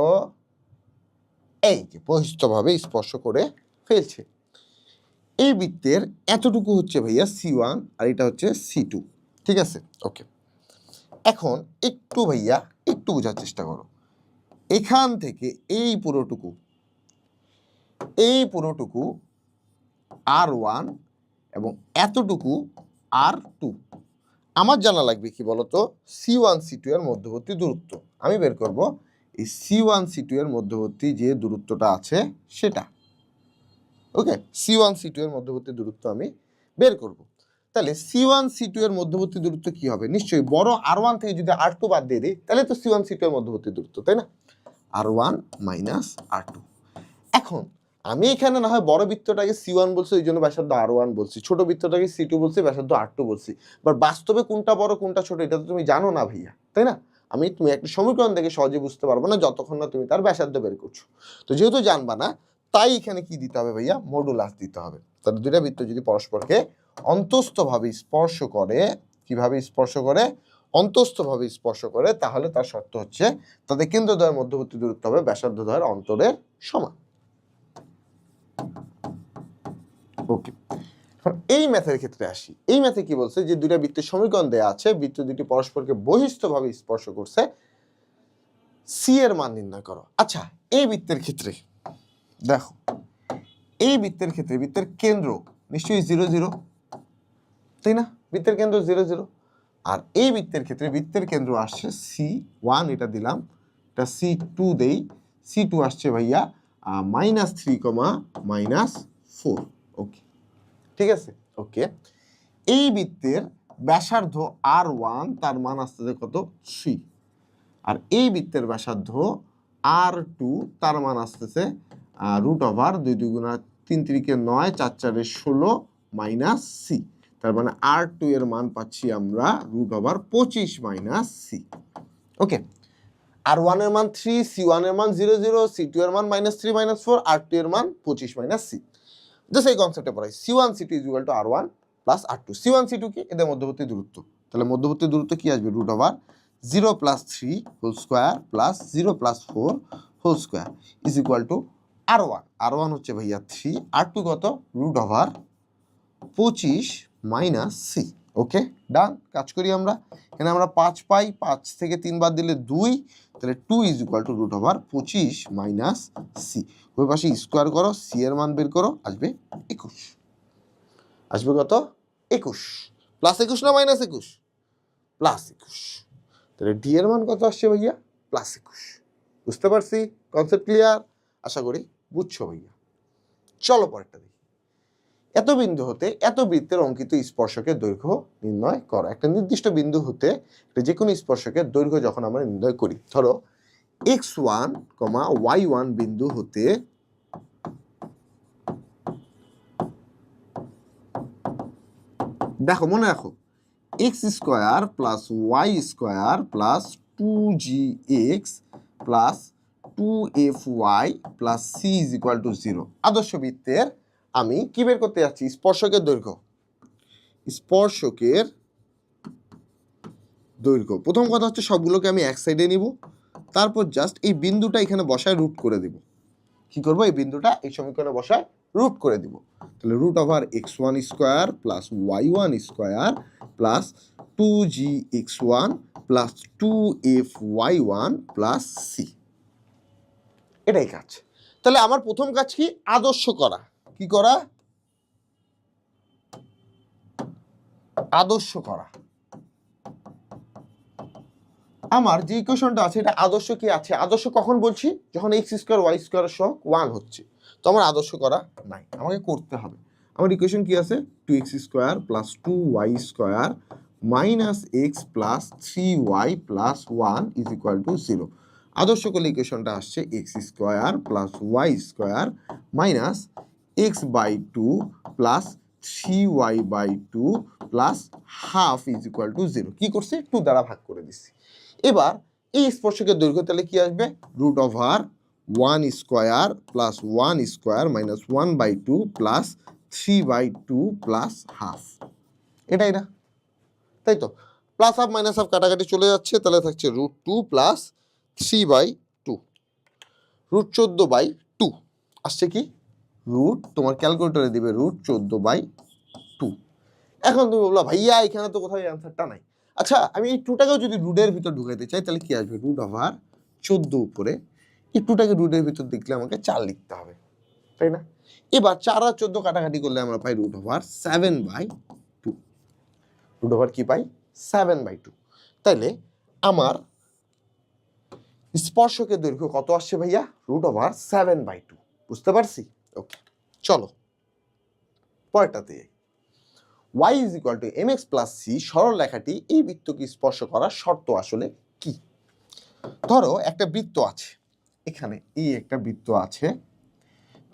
এই যে বহিস্থভাবে স্পর্শ করে ফেলছে। এই বৃত্তের এতটুকু হচ্ছে ভাইয়া C1 আর এটা হচ্ছে C2, ঠিক আছে, ওকে। এখন একটু ভাইয়া একটু বোঝার চেষ্টা করো, এখান থেকে এই পুরোটুকু R1 এবং এতটুকু R2। আমার জানা লাগবে কি বলতো? C1 C2 এর মধ্যবর্তী দূরত্ব আমি বের করব। এই C1 C2 এর মধ্যবর্তী যে দূরত্বটা আছে সেটা, ওকে, C1 C2 এর মধ্যবর্তী দূরত্ব আমি বের করব। তাহলে C1 C2 এর মধ্যবর্তী দূরত্ব কি হবে? নিশ্চয়ই বড় R1 থেকে যদি R2 বাদ দিয়ে দিই তাহলে তো C1 C2 এর মধ্যবর্তী দূরত্ব, তাই না? R1 minus R2। এখন আমি এখানে না হয় বড় বৃত্তটাকে C1 বলছি, ওই জন্য ব্যাসার্ধ R1 বলছি, ছোট বৃত্তটাকে C2 বলছি, ব্যাসার্ধ R2 বলছি। বাট বাস্তবে কোনটা বড় কোনটা ছোট এটা তো তুমি জানো না ভাইয়া, তাই না? তুমি একটা সমীকরণ দেখে সহজে বুঝতে পারবে না যতক্ষণ না তুমি তার ব্যাসার্ধ বের করছো। তো যেহেতু জানবা না, তাই এখানে কি দিতে হবে ভাইয়া? মডুলাস দিতে হবে। তাহলে দুইটা বৃত্ত যদি পরস্পরকে অন্তস্থভাবে স্পর্শ করে, কিভাবে স্পর্শ করে? অন্তস্থভাবে স্পর্শ করে, তাহলে তার শর্ত হচ্ছে তাদের কেন্দ্রদ্বয়ের মধ্যবর্তী দূরত্ব হবে ব্যাসার্ধদ্বয়ের অন্তরের সমান। ওকে, এই ম্যাথের ক্ষেত্রে আসি। এই ম্যাথে কি বলছে? যে দুইটা বৃত্তের সমীকরণ দেয়া আছে, বৃত্ত দুটি পরস্পরকে বহিস্থভাবে স্পর্শ করছে, সি এর মান নির্ণয় করো। আচ্ছা, এই বৃত্তের ক্ষেত্রে দেখো, এই বৃত্তের ক্ষেত্রে বৃত্তের কেন্দ্র নিশ্চয়ই 0 0, তাই না? বৃত্তের কেন্দ্র 0 0। আর এই বৃত্তের ক্ষেত্রে বৃত্তের কেন্দ্র আসছে C1, এটা দিলাম, এটা C2 দেই, C2 আসছে ভাইয়া -3, -4। ওকে, ঠিক আছে। ওকে, এই বৃত্তের ব্যাসার্ধ R1, তার মান আসতেছে কত? 3। আর এই বৃত্তের ব্যাসার্ধ R2, তার মান আসতেছে √2 2 3 3 9 4 4 16 মাইনাস C। তার মানে R2 এর মান পাচ্ছি আমরা √25 - C। ওকে, R1 এর মান 3, C1 এর মান 0 0, C2 এর মান -3 - 4, R2 এর মান 25 - C। জাস্ট এই কনসেপ্টে পড়াই। C1 C2 = R1 plus R2। C1 C2 কি? এদের মধ্যবর্তী দূরত্ব। তাহলে মধ্যবর্তী দূরত্ব কি আসবে? √0 + 3 whole square plus 0 + 4 whole square is equal to R1। R1 হচ্ছে ভাইয়া 3, R2 কত? √25 - C। ওকে, ডান। কাজ করি আমরা। এখানে আমরা 5 পাই, 5 থেকে 3 বাদ দিলে 2, তাহলে 2 = √25 - C। ওই পাশে স্কোয়ার করো, C এর মান বের করো, আসবে 21। আসবে কত? 21। +21 না -21? +21। তাহলে D এর মান কত আসছে ভাইয়া? +21। বুঝতে পারছি? Concept clear? আশা করি বুঝছো ভাইয়া। চলো পরেরটা দেখি। এত বিন্দু হতে এত বৃত্তের অঙ্কিত স্পর্শকের দৈর্ঘ্য নির্ণয় করো। একটা নির্দিষ্ট বিন্দু হতে যে কোনো স্পর্শকের দৈর্ঘ্য যখন আমরা নির্ণয় করি, ধরো x1, y1 বিন্দু হতে দেখো, মনে রাখো, x² + y² + 2gx + 2fy + c = 0। আদর্শ বৃত্তের আমি কি বের করতে যাচ্ছি? স্পর্শকের দৈর্ঘ্য। স্পর্শকের দৈর্ঘ্য, প্রথম কথা হচ্ছে সবগুলোকে আমি এক সাইডে নিব, তারপর জাস্ট এই বিন্দুটা এখানে বসায় রুট করে দিব। কি করব? এই বিন্দুটা এই সমীকরণে বসায় রুট করে দিব। তাহলে √x1² + y1² + 2gx1 + 2fy1 + c। এটাই কাজ। তাহলে আমার প্রথম কাজ কি? আদর্শ করা। কি করা? আদর্শ করা। আমার যে ইকুয়েশনটা আছে এটা আদর্শ কি আছে? আদর্শ কখন বলছি? যখন x² y² সহ 1 হচ্ছে। তো আমার আদর্শ করা নাই, আমাকে করতে হবে। আমার ইকুয়েশন কি আছে? 2x² + 2y² - x + 3y + 1 = 0। আদর্শ করলে ইকুয়েশনটা আসছে x² + y² - x/2 + 3y/2 + ½ = 0। কি করছি? 2 দ্বারা ভাগ করে দিচ্ছি। এবার এই স্পর্শকের দৈর্ঘ্য তাহলে কি আসবে? √1² + 1² - 1/2 + 3/2 + ½ এটাই না? তাই তো? +½ - ½ কাটাকাটি চলে যাচ্ছে, তাহলে থাকছে √2 + 3/2 √14/2 আসছে কি? তোমার ক্যালকুলেটরে দিবে √14/2। এখন তুমি বললা ভাইয়া এখানে তো কোথাও অ্যান্সারটা নাই। আচ্ছা, আমি এই 2টাকেও যদি রুটের ভিতর ঢুকাইতে চাই তাহলে কি আসবে? √14 উপরে এই 2টাকে রুটের ভিতর দেখলে আমাকে 4 লিখতে হবে, তাই না? এবার 4 আর 14 কাটাকাটি করলে আমরা পাই √7/2। √, কি পাই? 7/2। তাইলে আমার স্পর্শকের দৈর্ঘ্য কত আসছে ভাইয়া? √7/2। বুঝতে পারছি? ওকে, চলো পরেরটাতে। y = mx + c সরল রেখাটি এই বৃত্তকে স্পর্শ করার শর্ত আসলে কি? ধরো একটা বৃত্ত আছে, এখানে এই একটা বৃত্ত আছে,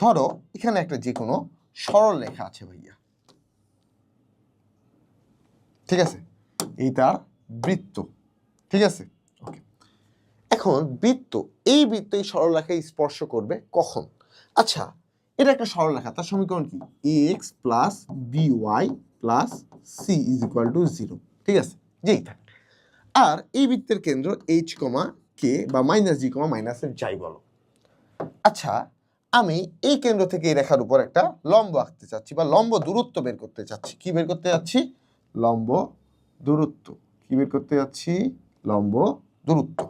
ধরো এখানে একটা যে কোনো সরল রেখা আছে ভাইয়া, ঠিক আছে, এই তার বৃত্ত, ঠিক আছে, ওকে। এখন বৃত্ত, এই বৃত্ত এই সরলরেখায় স্পর্শ করবে কখন? আচ্ছা, এটা একটা সরলরেখা, তার সমীকরণ কি? ax plus by plus c is equal to 0, ঠিক আছে, যেই থাকে। আর এই বৃত্তের কেন্দ্র h, k বা মাইনাস g, মাইনাস এর যাই বলো। আচ্ছা, আমি এই কেন্দ্র থেকে এই রেখার উপর একটা লম্ব আঁকতে চাচ্ছি বা লম্ব দূরত্ব বের করতে চাচ্ছি। কি বের করতে যাচ্ছি? লম্ব দূরত্ব। কি বের করতে যাচ্ছি? লম্ব দূরত্ব।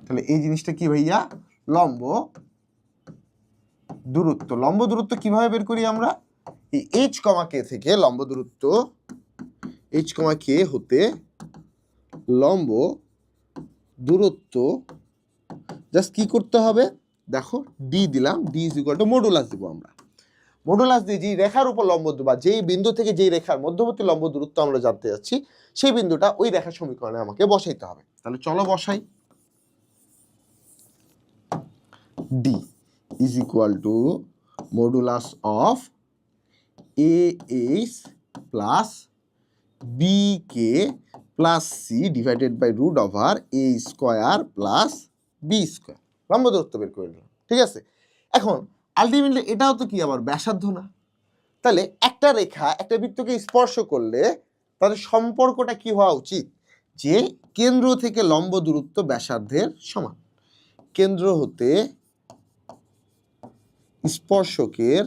তাহলে এই জিনিসটা কি ভাইয়া? লম্ব দূরত্ব। লম্ব দূরত্ব কিভাবে বের করি আমরা? এই h, k থেকে লম্ব দূরত্ব h, k হতে লম্ব দূরত্ব জাস্ট কি করতে হবে? দেখো d দিলাম, d is equal to modulus দিব আমরা। মডুলাস দিয়ে যেই রেখার উপর লম্ব বা যেই বিন্দু থেকে যেই রেখার মধ্যবর্তী লম্ব দূরত্ব আমরা জানতে যাচ্ছি, সেই বিন্দুটা ওই রেখার সমীকরণে আমাকে বসাইতে হবে। তাহলে চলো বসাই। d is equal to modulus of ah plus bk plus c divided by root over a square plus b square. লম্ব দূরত্ব বের করে নিলাম, ঠিক আছে। এখন আলটিমেটলি এটাও তো কি আবার ব্যাসার্ধ না? তাহলে একটা রেখা একটা বৃত্তকে স্পর্শ করলে তাদের সম্পর্কটা কি হওয়া উচিত? যে কেন্দ্র থেকে লম্ব দূরত্ব ব্যাসার্ধের সমান। কেন্দ্র হতে স্পর্শকের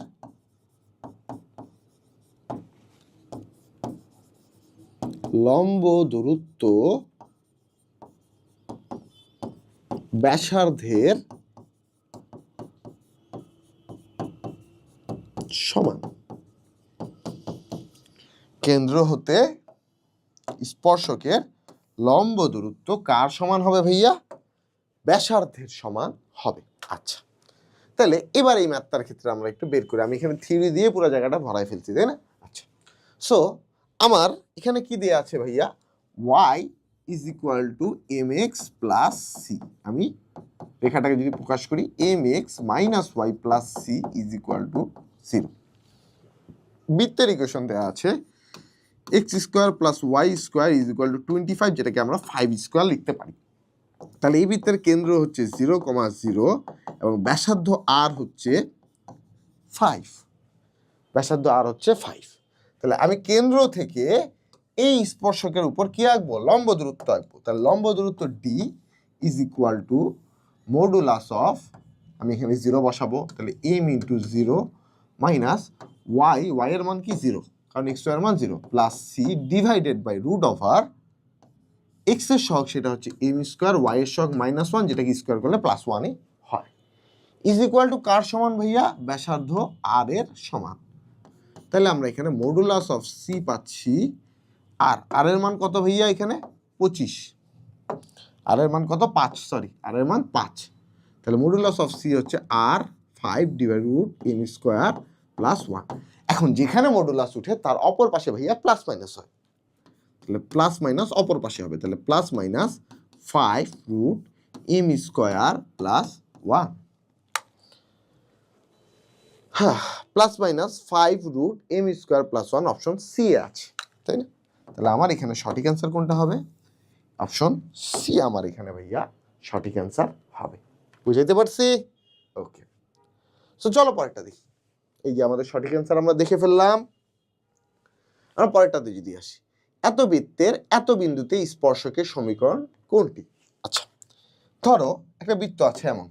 লম্ব দূরত্ব ব্যাসার্ধের সমান। কেন্দ্র হতে স্পর্শকের লম্ব দূরত্ব কার সমান হবে ভাইয়া? ব্যাসার্ধের সমান হবে। আচ্ছা, তাহলে এবার এই ম্যাথটার ক্ষেত্রে আমরা একটু বের করি। আমি এখানে থিওরি দিয়ে পুরো জায়গাটা ভরাই ফেলছি, তাই না? আচ্ছা, সো আমার এখানে কি দেয়া আছে ভাইয়া? y is equal to mx plus c। আমি রেখাটাকে যদি প্রকাশ করি mx minus y plus c is equal to 0। বৃত্তের ইকুয়েশন দেওয়া আছে x square plus y square is equal two 25, যেটাকে আমরা 5 স্কোয়ার লিখতে পারি। তাহলে এই বৃত্তের কেন্দ্র হচ্ছে 0, 0 এবং ব্যাসার্ধ r হচ্ছে 5। ব্যাসার্ধ r হচ্ছে 5। তাহলে আমি কেন্দ্র থেকে এই স্পর্শকের উপর কি আঁকবো? লম্ব দূরত্ব আঁকবো। তাহলে লম্ব দূরত্ব d is equal to modulus of, আমি এখানে 0 বসাবো, তাহলে m ইন্টু 0 মাইনাস y এর মান কি 0, কারণ x এর মান 0, plus c divided by root over x এর সহগ সেটা হচ্ছে m স্কোয়ার, y এর সহগ -1, যেটাকে স্কোয়ার করলে +1 হয়, ইজ ইকুয়াল টু কার সমান ভাইয়া? ব্যাসার্ধ r এর সমান। তাহলে আমরা এখানে মডুলাস অফ c পাচ্ছি, আর r এর মান কত ভাইয়া? এখানে 25। r এর মান কত? 5, সরি, r এর মান 5। তাহলে মডুলাস অফ c হচ্ছে r 5 divide root m square plus 1। এখন যেখানে মডুলাস উঠে তার অপর পাশে ভাইয়া প্লাস মাইনাস হয়, তাহলে প্লাস মাইনাস অপর পাশে হবে। তাহলে plus minus 5 root m square plus 1। হ্যাঁ, plus minus 5 root m square plus 1 option C আছে, তাই না? তাহলে আমার এখানে সঠিক অ্যান্সার কোনটা হবে? অপশন সি আমার এখানে ভাইয়া সঠিক অ্যান্সার হবে। বুঝাইতে পারছি? ওকে, সো চলো পরেরটা দেখি। এই যে আমাদের সঠিক অ্যান্সার আমরা দেখে ফেললাম। আমরা পরেরটাতে যদি আসি, এত বৃত্তের এত বিন্দুতে স্পর্শকের সমীকরণ কোনটি? আচ্ছা, ধরো একটা বৃত্ত আছে এমন,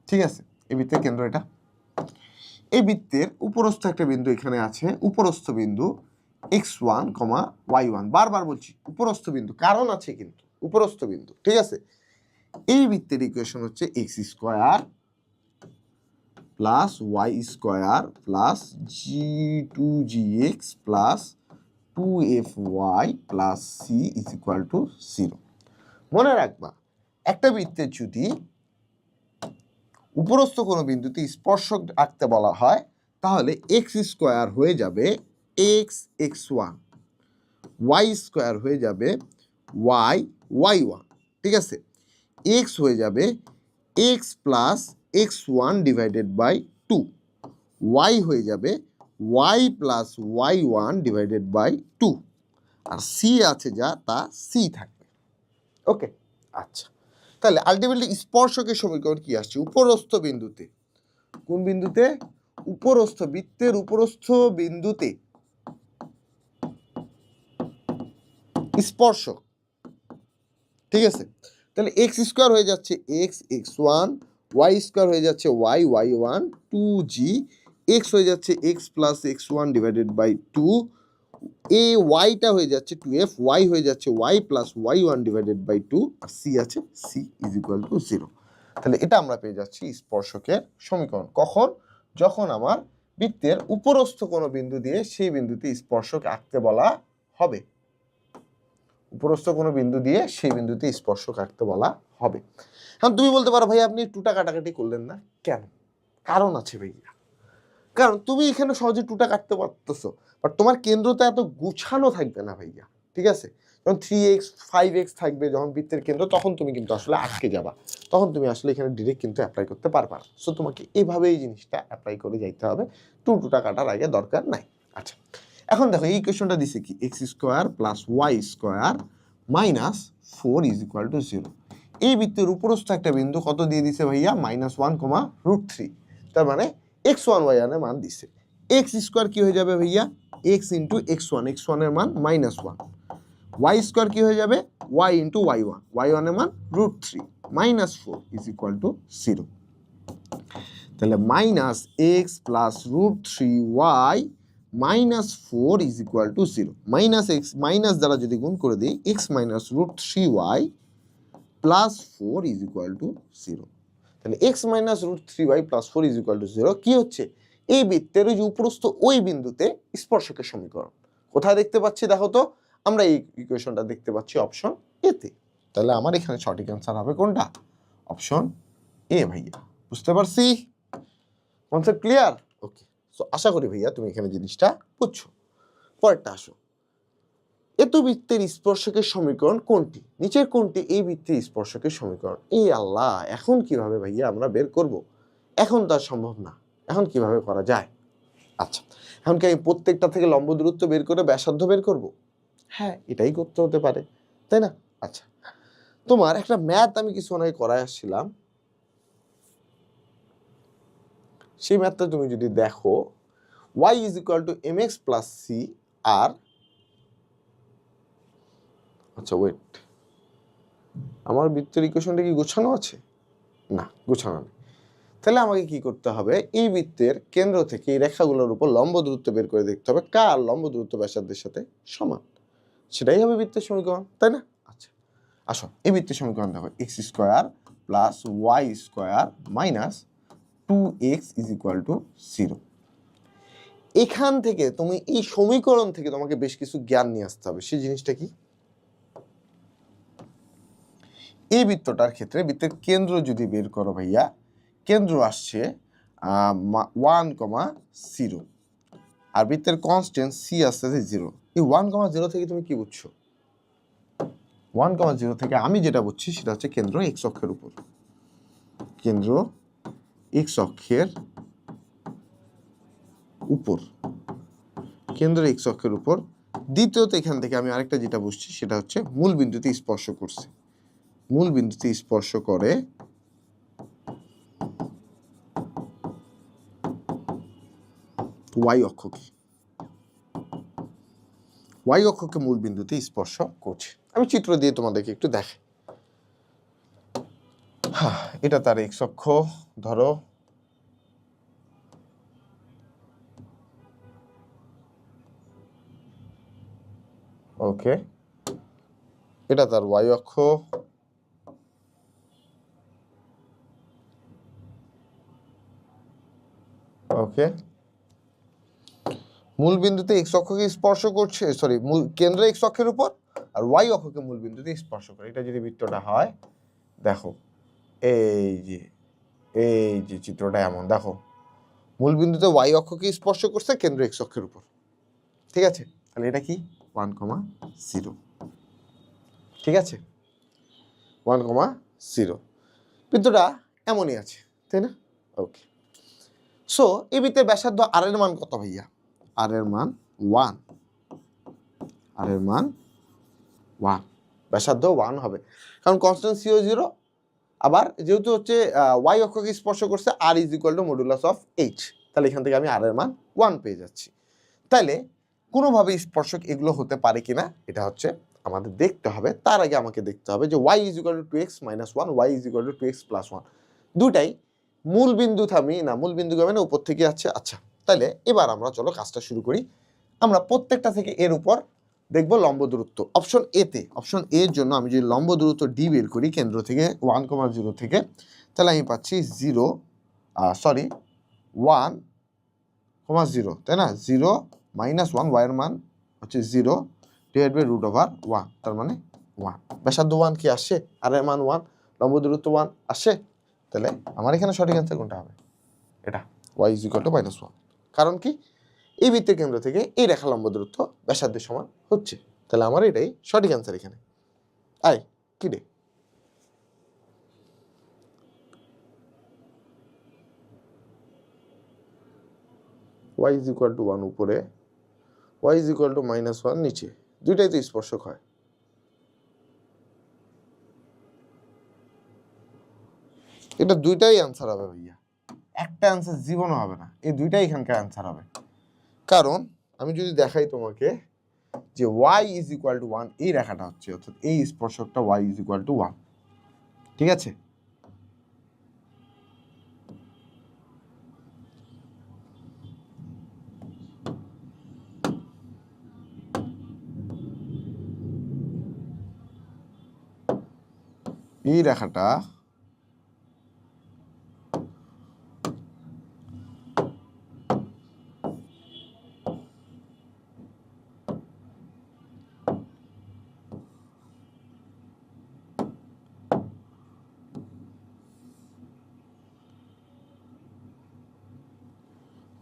ঠিক আছে, এই বৃত্তের কেন্দ্র এটা। এই বৃত্তের উপরস্থ একটা বিন্দু এখানে আছে, উপরস্থ বিন্দু x1, y1। বারবার বলছি উপরস্থ বিন্দু, কারণ আছে কিন্তু উপরস্থ বিন্দু, ঠিক আছে। এই বৃত্তের ইকুয়েশন হচ্ছে x square plus y square plus g2gx plus 2fy plus c is equal to 0। মনে রাখবা, একটা বৃত্তের যদি উপরস্থ কোনো বিন্দুতে স্পর্শক আঁকতে বলা হয়, তাহলে x স্কোয়ার হয়ে যাবে x1, y স্কোয়ার হয়ে যাবে y1, ঠিক আছে, x হয়ে যাবে X plus X one divided by two, ওয়াই হয়ে যাবে Y plus Y one divided by two, আর সি আছে যা তা সি থাকবে। ওকে, আচ্ছা, তাহলে আলটিমেটলি স্পর্শকের সমীকরণ কি আসছে? উপরস্থ বিন্দুতে, কোন বিন্দুতে? উপরস্থ, বৃত্তের উপরস্থ বিন্দুতে স্পর্শক, ঠিক আছে? তাহলে এক্স স্কোয়ার হয়ে যাচ্ছে X X one, Y square হয়ে যাচ্ছে Y Y one, two G, X হয়ে যাচ্ছে X plus X one divided by two, এ ওয়াইটা হয়ে যাচ্ছে টু এফ, ওয়াই হয়ে যাচ্ছে Y plus Y one divided by two, আর সি আছে C is equal to zero. তাহলে এটা আমরা পেয়ে যাচ্ছি স্পর্শকের সমীকরণ। কখন? যখন আমার বৃত্তের উপরস্থ কোনো বিন্দু দিয়ে সেই বিন্দুতে স্পর্শক আঁকতে বলা হবে। উপরস্থ কোনো বিন্দু দিয়ে সেই বিন্দুতে স্পর্শক আঁকতে বলা হবে। এখন তুমি বলতে পারো ভাই আপনি টুটা কাটাকাটি করলেন না কেন? কারণ আছে ভাইয়া, কারণ তুমি এখানে সহজে টুটা কাটতে পারতেছো, বাট তোমার কেন্দ্রটা এত গুছানো থাকবে না ভাইয়া, ঠিক আছে? যখন 3x 5x থাকবে যখন বৃত্তের কেন্দ্র, তখন তুমি কিন্তু আসলে আটকে যাবা, তখন তুমি আসলে এখানে ডিরেক্ট কিন্তু অ্যাপ্লাই করতে পারবা না। সো তোমাকে এভাবে এই জিনিসটা অ্যাপ্লাই করে যাইতে হবে, টুটা কাটার আগে দরকার নাই। আচ্ছা, এখন দেখো এই কোয়েশনটা দিছে কি, X square plus Y square minus 4 is equal to 0। এই বৃত্তের উপরস্থ একটা বিন্দু কত দিয়ে দিছে ভাইয়া? -1, তার মানে এক্স ওয়ান ওয়াই ওয়ানের মান দিছে। এক্স স্কোয়ার কি হয়ে যাবে ভাইয়া? এক্স ইন্টু এক্স ওয়ানের মান -1, ওয়াই স্কোয়ার কি হয়ে যাবে? ওয়াই ইন্টু ওয়াই ওয়ানের মান √3, -4 ইজ ইকুয়াল টু 0। তাহলে minus X plus √3y -4 is equal to 0। Minus X minus দ্বারা যদি গুণ করে দিই, x minus √3y plus 4 is equal to 0। তাহলে X minus √3y plus 4 is equal to 0 কি হচ্ছে? এই বৃত্তের ওই যে উপরস্থ ওই বিন্দুতে স্পর্শকের সমীকরণ। কোথায় দেখতে পাচ্ছি দেখো তো? আমরা এই ইকুয়েশনটা দেখতে পাচ্ছি অপশন এতে। তাহলে আমার এখানে সঠিক অ্যান্সার হবে কোনটা? অপশন এ ভাইয়া। বুঝতে পারছি? Concept clear? ওকে, সো আশা করি ভাইয়া তুমি এখানে জিনিসটা বুঝছো। পরেরটা আসো, এত বৃত্তের স্পর্শকের সমীকরণ কোনটি? নিচের কোনটি এই বৃত্তের স্পর্শকের সমীকরণ? এই আল্লাহ, এখন কিভাবে ভাইয়া আমরা বের করব? এখন তো আর সম্ভব না, এখন কিভাবে করা যায়? আচ্ছা, এখন কি আমি প্রত্যেকটা থেকে লম্ব দূরত্ব বের করে ব্যাসার্ধ বের করব? হ্যাঁ, এটাই করতে হতে পারে, তাই না? আচ্ছা, তোমার একটা ম্যাথ আমি কিছু আগে করায় আসছিলাম, সেই ম্যাথটা তুমি যদি দেখো, y is equal to mx plus C আর, আচ্ছা ওয়েট, আমার বৃত্তের ইকুয়েশনটা কি গোছানো আছে? না, গোছানো নেই। তাহলে আমাকে কি করতে হবে? এই বৃত্তের কেন্দ্র থেকে এই রেখাগুলোর উপর লম্ব দূরত্ব বের করে দেখতে হবে কার লম্ব দূরত্ব ব্যাসার্ধের সাথে সমান, সেটাই হবে বৃত্তের সমীকরণ, তাই না? আচ্ছা, আসো এই বৃত্তের সমীকরণ দেখো, X square plus Y square minus 2x is equal to 0। এখান থেকে তুমি এই সমীকরণ থেকে তোমাকে বেশ কিছু জ্ঞান নিয়ে আসতে হবে। সেই জিনিসটা কি? এই বৃত্তটার ক্ষেত্রে বৃত্তের কেন্দ্র যদি বের করো ভাইয়া, কেন্দ্র আসছে 1,0 আর বৃত্তের কনস্ট্যান্ট সি আসছে 0। এই 1,0 থেকে তুমি কি বুঝছো? 1,0 থেকে আমি যেটা বুঝছি সেটা হচ্ছে কেন্দ্র এক্স অক্ষের উপর, কেন্দ্র এক্স অক্ষের উপর, কেন্দ্র এক্স অক্ষের উপর। দ্বিতীয়ত এখান থেকে আমি আরেকটা যেটা বুঝছি সেটা হচ্ছে মূল বিন্দুতে স্পর্শ করছে, মূল বিন্দুতে স্পর্শ করে ওয়াই অক্ষকে, ওয়াই অক্ষকে মূল বিন্দুতে স্পর্শ করছে। আমি চিত্র দিয়ে তোমাদেরকে একটু দেখাই। এটা তার এক্স অক্ষ ধরো, ওকে, এটা তার ওয়াই অক্ষ, ওকে, মূল বিন্দুতে এক্স অক্ষকে স্পর্শ করছে, সরি মূল কেন্দ্র এক্স অক্ষের উপর আর ওয়াই অক্ষকে মূল বিন্দুতে স্পর্শ করে। এটা যদি বৃত্তটা হয়, দেখো এই যে চিত্রটা এমন, দেখো মূল বিন্দুতে ওয়াই অক্ষকে স্পর্শ করছে কেন্দ্র এক্স অক্ষের উপর, ঠিক আছে? তাহলে এটা কি 1,0, ঠিক আছে? 1,0 বৃত্তটা এমনই আছে, তাই না? ওকে, সো এই বৃত্তের ব্যাসার্ধ আর এর মান কত ভাইয়া? আর এর মান 1, আর এর মান 1, ব্যাসার্ধ 1 হবে, কারণ কনস্ট্যান্ট সিও 0, আবার যেহেতু হচ্ছে ওয়াই অক্ষকে স্পর্শ করছে, r is equal to modulus of H, তাহলে এখান থেকে আমি আর এর মান 1 পেয়ে যাচ্ছি। তাহলে কোনোভাবে স্পর্শক এগুলো হতে পারে কিনা এটা হচ্ছে আমাদের দেখতে হবে। তার আগে আমাকে দেখতে হবে যে y is equal to 2x minus 1, y is equal to 2x plus 1, দুটাই মূল বিন্দু থামি না, মূল বিন্দু হবে না, উপর থেকে আছে। আচ্ছা, তাহলে এবার আমরা চলো কাজটা শুরু করি। আমরা প্রত্যেকটা থেকে এর উপর দেখবো লম্ব দূরত্ব। অপশন এতে, অপশন এর জন্য আমি যদি লম্ব দূরত্ব ডি বের করি কেন্দ্র থেকে 1,0 থেকে, তাহলে আমি পাচ্ছি 1,0, তাই না? 0 মাইনাস 1, ওয়াইয়ের মান হচ্ছে 0 ডিভাইড বাই √1, তার মানে 1। ব্যাসার্ধ 1 কি আসে? আর এর মান 1, লম্ব দূরত্ব 1 আসে। তাহলে আমার এখানে সঠিক অ্যান্সার কোনটা হবে? এটা, y ইজ ইকুয়াল টু -1। কারণ কি? এই বৃত্তের কেন্দ্র থেকে এই রেখা লম্ব দূরত্ব ব্যাসার্ধের সমান হচ্ছে। তাহলে আমার এটাই সঠিক অ্যান্সার এখানে। আয় কি রে? y ইজ ইকুয়াল টু 1 উপরে, y ইজ ইকুয়াল টু -1 নিচে, দুইটাই তো স্পর্শক হয়। এটা দুইটাই অ্যান্সার হবে ভাইয়া, একটা অ্যান্সার জীবনও হবে না, এই দুইটাই এখানকার অ্যান্সার হবে। কারণ আমি যদি দেখাই তোমাকে যে y ইজ ইকুয়াল টু 1, এই রেখাটা হচ্ছে, অর্থাৎ এই স্পর্শকটা y ইজ ইকুয়াল টু 1, ঠিক আছে? এই রেখাটা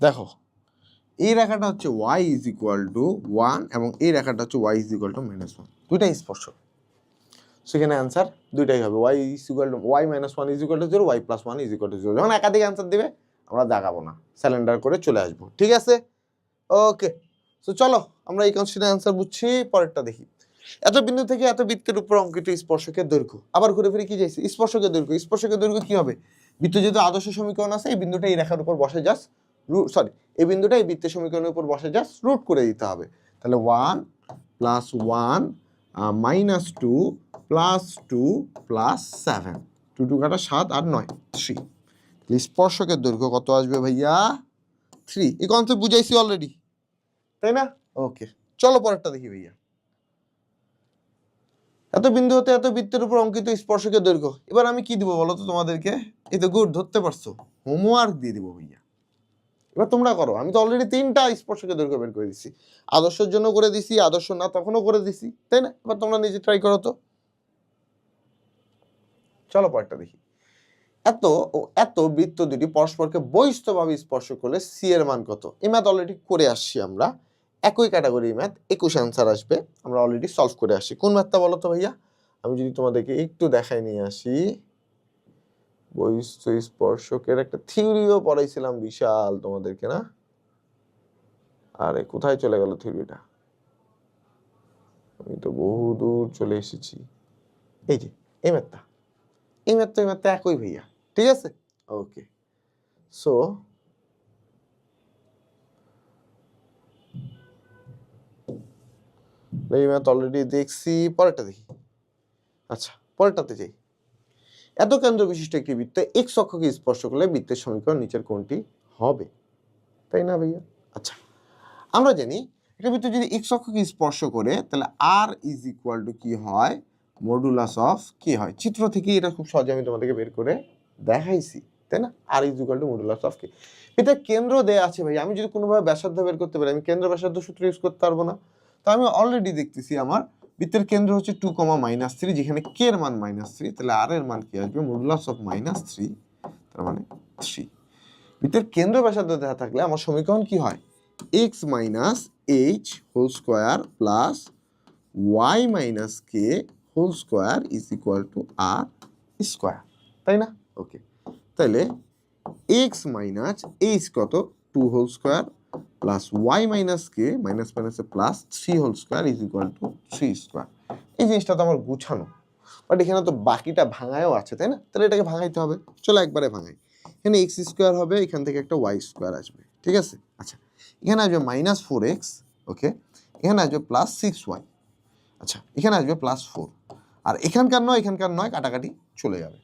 দেখো, এই রেখাটা হচ্ছে y ইজ ইকুয়াল টু 1 এবং এই রেখাটা হচ্ছে y ইজ ইকুয়াল টু -1, দুইটাই স্পর্শক। সেখানে অ্যান্সার দুইটাই হবে, y is equal two y minus 1 is equal to 0, y plus 1 is equal to 0। যখন একাধিক অ্যান্সার দিবে আমরা দেখাবো না, স্যালেন্ডার করে চলে আসবো, ঠিক আছে? ওকে, সো চলো আমরা এই কোশ্চেনের অ্যান্সার বুঝছি, পরেরটা দেখি। এত বিন্দু থেকে এত বৃত্তের উপর অঙ্কিত স্পর্শকের দৈর্ঘ্য, আবার ঘুরে ফিরে কি চাইছে? স্পর্শকের দৈর্ঘ্য। স্পর্শকের দৈর্ঘ্য কি হবে? বৃত্ত যেহেতু আদর্শ সমীকরণ আছে, এই বিন্দুটা এই রেখার উপর বসে জাস্ট এই বিন্দুটা এই বৃত্তের সমীকরণের উপর বসে জাস্ট রুট করে দিতে হবে। তাহলে 1 প্লাস 1 মাইনাস 2 প্লাস 2 প্লাস 7, 2 2 কাটা 7 আর 9, 3। স্পর্শকের দৈর্ঘ্য কত আসবে ভাইয়া? 3। এই কনসেপ্ট বুঝাইছি অলরেডি, তাই না? ওকে, চলো পরেরটা দেখি ভাইয়া। এত বিন্দু হতে এত বৃত্তের উপর অঙ্কিত স্পর্শকের দৈর্ঘ্য। এবার আমি কি দিব বলো তো তোমাদেরকে? এই তো গুড, ধরতে পারছো, হোমওয়ার্ক দিয়ে দিব ভাইয়া। এবার তোমরা করো, আমি তো অলরেডি 3টা স্পর্শকের দৈর্ঘ্য বের করে দিছি, আদর্শের জন্য করে দিছি, আদর্শ না তখনও করে দিছি, তাই না? এবার তোমরা নিজে ট্রাই করো তো। চলো পরেরটা দেখি। এত ও এত বৃত্ত দুটি পরস্পরকে বহিস্থভাবে স্পর্শ করলে সি এর মান কত? এই ম্যাথ অলরেডি করে আসছি আমরা, একই ক্যাটাগরি ম্যাথ, 21 অ্যান্সার আসবে, আমরা অলরেডি সলভ করে আসি। কোন ম্যাথটা বলো তো ভাইয়া? আমি যদি তোমাদেরকে একটু দেখাই নিয়ে আসি, বহিস্থ স্পর্শকের একটা থিওরিও পড়াইছিলাম বিশাল তোমাদেরকে, না? আরে কোথায় চলে গেল থিওরিটা? আমি তো বহু দূর চলে এসেছি। এই যে এই ম্যাথটা, এই ম্যাথটা একই ভাইয়া, ঠিক আছে? ওকে, সো এই ম্যাথ অলরেডি দেখছি, পরেরটা দেখি। আচ্ছা, পরেরটাতে যাই। এত কেন্দ্র বিশিষ্ট একটি বৃত্ত এক্স অক্ষকে স্পর্শ করলে বৃত্তের সমীকরণ নিচের কোনটি হবে? তাই না ভাইয়া? আচ্ছা, আমরা জানি একটা বৃত্ত যদি এক্স অক্ষকে স্পর্শ করে তাহলে আর ইজ ইকুয়াল টু কি হয়? মডুলাস অফ কি হয়? চিত্র থেকে এটা খুব সহজে আমি তোমাদেরকে বের করে দেখাইছি, তাই না? R is equal to modulus of কি। এটা কেন্দ্র দেয়া আছে ভাই, আমি যদি কোনোভাবে ব্যাসার্ধ বের করতে পারি, আমি কেন্দ্র ব্যাসার্ধ সূত্র ইউজ করতে পারবো না। তো আমি অলরেডি দেখতেছি আমার বৃত্তের কেন্দ্র হচ্ছে 2, -3, যেখানে কে এর মান -3, তাহলে আর এর মান কি আসবে? মডুলাস অফ -3, তার মানে 3। বৃত্তের কেন্দ্র ব্যাসার্ধ দেওয়া থাকলে আমার সমীকরণ কি হয়? x minus h whole square plus y minus k whole square is equal to r square, তাই না? ওকে, তাহলে এক্স মাইনাস এইচ কত 2 whole square plus Y minus K minus মাইনাসে plus 3 whole square is equal to 3 square. এই জিনিসটা তো আমার গুছানো, বাট এখানে তো বাকিটা ভাঙায়ও আছে, তাই না? তাহলে এটাকে ভাঙাইতে হবে। চলো একবারে ভাঙাই। এখানে এক্স স্কোয়ার হবে, এখান থেকে একটা ওয়াই স্কোয়ার আসবে, ঠিক আছে? আচ্ছা, এখানে আসবে মাইনাস 4x, ওকে, এখানে আসবে প্লাস 6y, আচ্ছা এখানে আসবে প্লাস 4, আর এখানকার নয় কাটাকাটি চলে যাবে।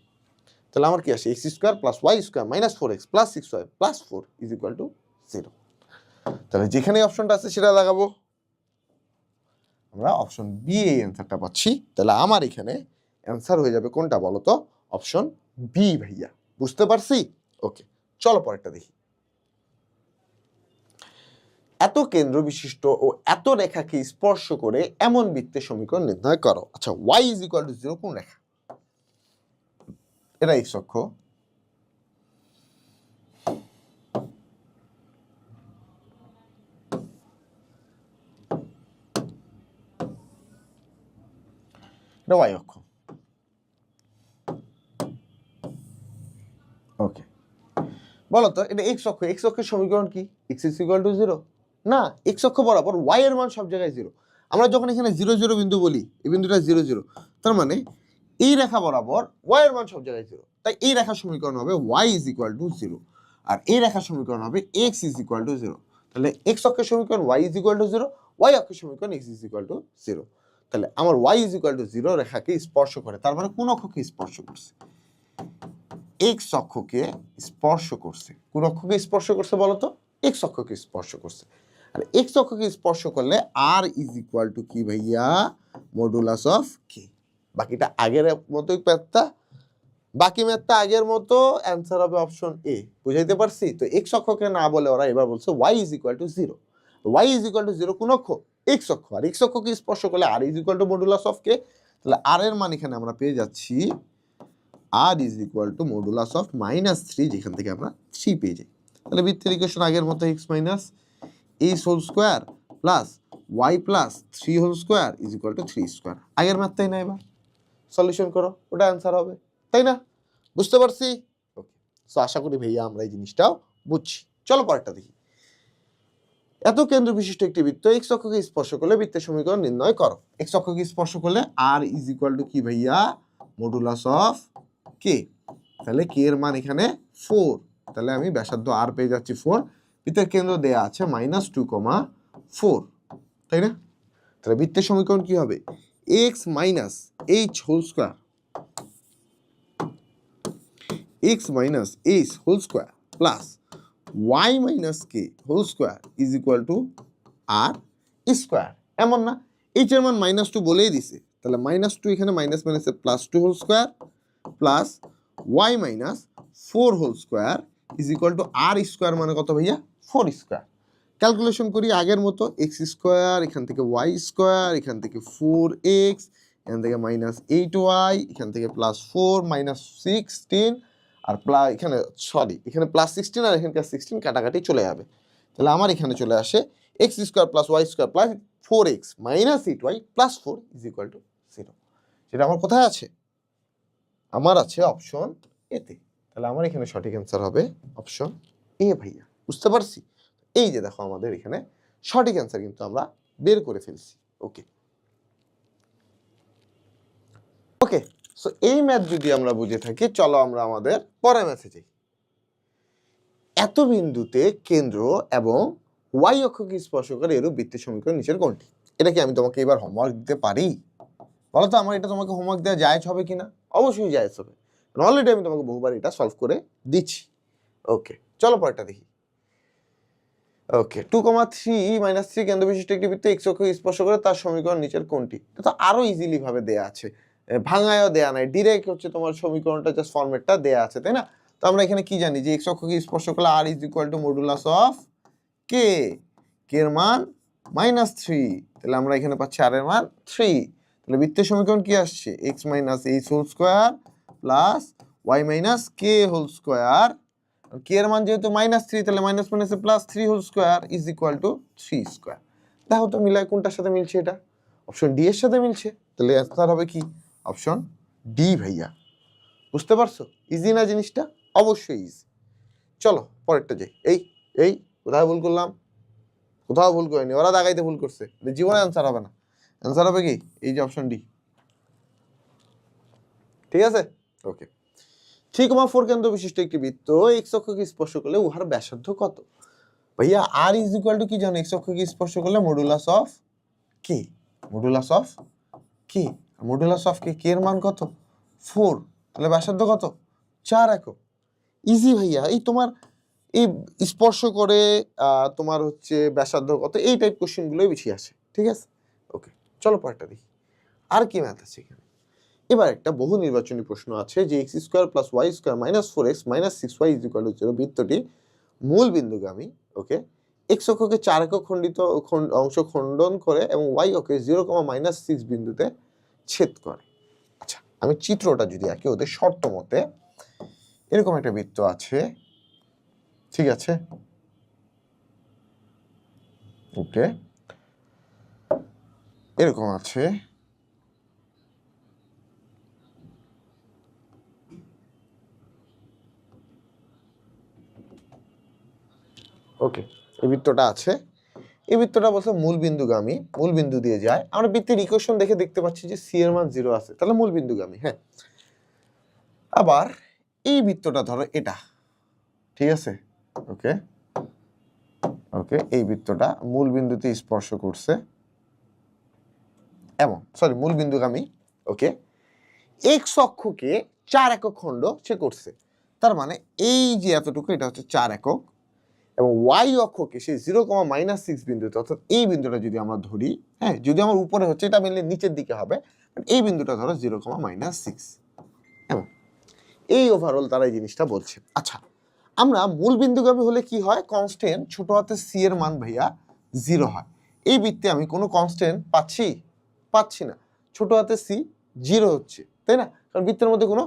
তাহলে আমার কি আসে x square plus Y square minus 4x plus 6y plus 4 is equal to 0। তাহলে যেখানে অপশনটা আছে সেটা লাগাবো, আমরা অপশন বি এই অ্যান্সারটা পাচ্ছি। তাহলে আমার এখানে অ্যান্সার হয়ে যাবে কোনটা বলো তো? অপশন বি ভাইয়া, বুঝতে পারছি? ওকে, চলো পরেরটা দেখি। এত কেন্দ্র বিশিষ্ট ও এত রেখাকে স্পর্শ করে এমন বৃত্তের সমীকরণ নির্ণয় করো। আচ্ছা, y ইজ ইকুয়াল টু 0 কোন রেখা? এটা x অক্ষ, এটা y অক্ষ, ওকে। বলো তো এটা x অক্ষ, x অক্ষের সমীকরণ কি? x ইজ ইকুয়াল টু 0 না, x অক্ষ বরাবর y এর মান সব জায়গায় 0। আমরা যখন এখানে 0 0 বিন্দু বলি, এই বিন্দুটা 0 0, তার মানে এই রেখা বরাবর y এর মান সব জায়গায় 0, তাই এই রেখার সমীকরণ হবে y ইজ ইকুয়াল টু 0, আর এই রেখার সমীকরণ হবে x ইজ ইকুয়াল টু 0। তাহলে x অক্ষের সমীকরণ y is equal to 0, y অক্ষের সমীকরণ x ইজ ইকুয়াল টু 0। তাহলে আমার y ইজ ইকুয়াল টু 0 রেখাকে স্পর্শ করে, তার মানে কোন অক্ষকে স্পর্শ করছে? x অক্ষকে স্পর্শ করছে। কোন অক্ষকে স্পর্শ করছে বলো তো? x অক্ষকে স্পর্শ করছে। আর x অক্ষকে স্পর্শ করলে r ইজ ইকুয়াল টু কি ভাইয়া? Modulus of k। বাকিটা আগের মতোই ম্যাথটা, বাকি ম্যাথটা আগের মতো, অ্যান্সার হবে অপশন এ। বুঝাইতে পারছি? তো x অক্ষকে না বলে ওরা এবার বলছে y is equal to 0। y is equal to 0 কোন অক্ষ? x অক্ষ। আর x অক্ষকে স্পর্শ করলে r is equal to modulus of k। তাহলে r এর মান এখানে আমরা পেয়ে যাচ্ছি r is equal to modulus of -3, যেখান থেকে আমরা 3 পেয়ে যাই। তাহলে বৃত্তের ইকুয়েশন আগের মতো x minus h whole square plus y plus 3 whole square is equal to 3 square. আগের ম্যাথটাই না, এবার সলিউশন করো, ওটা অ্যান্সার হবে, তাই না? বুঝতে পারছি? ওকে, সো আশা করি ভাইয়া আমরা এই জিনিসটাও বুঝছি। চলো পরেরটা দেখি। এত কেন্দ্র বিশিষ্ট একটি বৃত্ত x অক্ষকে স্পর্শ করলে বৃত্তের সমীকরণ নির্ণয় করো। x অক্ষকে স্পর্শ করলে r ইজ ইকুয়াল টু কি ভাইয়া? Modulus of k। তাহলে k এর মান এখানে 4, তাহলে আমি ব্যাসার্ধ r পেয়ে যাচ্ছি 4, বৃত্তের কেন্দ্র দেয়া আছে -2,4, তাই না? তাহলে বৃত্তের সমীকরণ কি হবে? x minus h whole square, x minus h whole square plus y minus k whole square is equal to r square. এমন না, এইচ এর মান -2 বলেই দিছে, তাহলে -2 এখানে মাইনাস মাইনাসে +2 whole square plus y minus 4 whole square is equal to r square, মানে কত ভাইয়া? 4 স্কোয়ার। ক্যালকুলেশন করি আগের মতো, x স্কোয়ার, এখান থেকে y স্কোয়ার, এখান থেকে 4x, এখান থেকে -8y, এখান থেকে +4 -16, আর এখানে এখানে +16 আর এখানকার 16 কাটাকাটি চলে যাবে। তাহলে আমার এখানে চলে আসে x square plus y square plus 4x -8y plus 4 is equal to 0। সেটা আমার কোথায় আছে? আমার আছে অপশন এতে। তাহলে আমার এখানে সঠিক অ্যান্সার হবে অপশন এ ভাইয়া, বুঝতে পারছি? এই যে দেখো আমাদের এখানে সঠিক অ্যান্সার কিন্তু আমরা বের করে ফেলছি। ওকে ওকে, সো এই ম্যাথ যদি আমরা বুঝে থাকি, চলো আমরা আমাদের পরের ম্যাথে যাই। এত বিন্দুতে কেন্দ্র এবং y অক্ষকে স্পর্শ করে এরূপ বৃত্তের সমীকরণ নিচের কোনটি? এটা কি আমি তোমাকে এবার হোমওয়ার্ক দিতে পারি? বলো তো, আমার এটা তোমাকে হোমওয়ার্ক দেওয়া জায়েজ হবে কিনা? অবশ্যই জায়েজ হবে, অলরেডি আমি তোমাকে বহুবার এটা সলভ করে দিচ্ছি। ওকে, চলো পরেরটা দেখি। ওকে, 2,3 - 3 কেন্দ্র বিশিষ্ট একটি বৃত্ত x অক্ষকে স্পর্শ করে তার সমীকরণ নিচের কোনটি? এটা তো আরো ইজিলি ভাবে দেয়া আছে, ভাঙায়ও দেয়া নাই, ডিরেক্ট হচ্ছে তোমার সমীকরণটা জাস্ট ফরম্যাটটা দেয়া আছে, তাই না? তো আমরা এখানে কি জানি যে x অক্ষকে স্পর্শ করলে r is equal to modulus of k, k এর মান -3, তাহলে আমরা এখানে পাচ্ছি r এর মান 3। তাহলে বৃত্তের সমীকরণ কি আসছে? x minus h whole square plus y minus k whole square, k এর মান যেহেতু -3, তাহলে মাইনাস মাইনাসে +3 whole square is equal to 3 square. দেখো তো মিলায় কোনটার সাথে মিলছে? এটা অপশন ডি এর সাথে মিলছে, তাহলে অ্যান্সার হবে কি? অপশন ডি ভাইয়া, বুঝতে পারছো? ইজি না জিনিসটা? অবশ্যই ইজি। চলো পরেরটা যাই। এই এই কোথায় ভুল করলাম? কোথাও ভুল করিনি, ওরা দাগাইতে ভুল করছে, জীবনে অ্যান্সার হবে না। অ্যান্সার হবে কি এই যে অপশন ডি। ঠিক আছে, ওকে। 3,4 কেন্দ্র বিশিষ্ট একটি বৃত্ত এক্স অক্ষকে স্পর্শ করলে উহার ব্যাসার্ধ কত? ভাইয়া আর ইজ ইকুয়াল টু কি জানো? এক্স অক্ষকে স্পর্শ করলে modulus of K, modulus of K, modulus of K, K এর মান কত? 4, তাহলে ব্যাসার্ধ কত? 4 একক। ইজি ভাইয়া, এই তোমার এই স্পর্শ করে তোমার হচ্ছে ব্যাসার্ধ কত, এই টাইপ কোশ্চেন গুলোই বেশি আসে। ঠিক আছে, ওকে। চলো পরেরটা দেখি আর কি ম্যাথ আছে এখানে। এবার একটা বহু নির্বাচনী প্রশ্ন আছে যে x square plus Y square minus 4x minus 6y is equal to 0 বৃত্তটি মূল বিন্দুগামী, ওকে, এক্স অক্ষকে 4 একক খণ্ডিত অংশ খণ্ডন করে এবং ওয়াই অক্ষে 0,-6 বিন্দুতে ছেদ করে। আচ্ছা, আমি চিত্রটা যদি আঁকি ওদের শর্ত মতে, এরকম একটা বৃত্ত আছে, ঠিক আছে, ওকে, এরকম আছে, ওকে, এই বৃত্তটা আছে। এই বৃত্তটা বলছে মূল বিন্দুগামী, মূল বিন্দু দিয়ে যায়। আমরা বৃত্তের ইকুয়েশন দেখে দেখতে পাচ্ছি যে সি এর মান 0 আছে, তাহলে মূল বিন্দুগামী। হ্যাঁ, আবার এই বৃত্তটা ধরো এটা, ঠিক আছে, ওকে, ওকে, এই বৃত্তটা মূল বিন্দুতে স্পর্শ করছে এবং সরি মূল বিন্দুগামী, ওকে, এক্স অক্ষকে 4 একক খণ্ড সে করছে, তার মানে এই যে এতটুকু এটা হচ্ছে 4 একক, এবং ওয়াই অক্ষকে সেই 0,-6 বিন্দুতে, অর্থাৎ এই বিন্দুটা যদি আমরা ধরি, হ্যাঁ, যদি আমার উপরে হচ্ছে এটা মেনলি নিচের দিকে হবে, এই বিন্দুটা ধরো 0,-6, এবং এই ওভারঅল তারা এই জিনিসটা বলছে। আচ্ছা, আমরা মূল বিন্দুগামী হলে কি হয়? কনস্ট্যান্ট ছোট হাতে সি এর মান ভাইয়া 0 হয়। এই বৃত্তে আমি কোনো কনস্ট্যান্ট পাচ্ছি না, ছোট হাতে সি 0 হচ্ছে, তাই না? কারণ বৃত্তের মধ্যে কোনো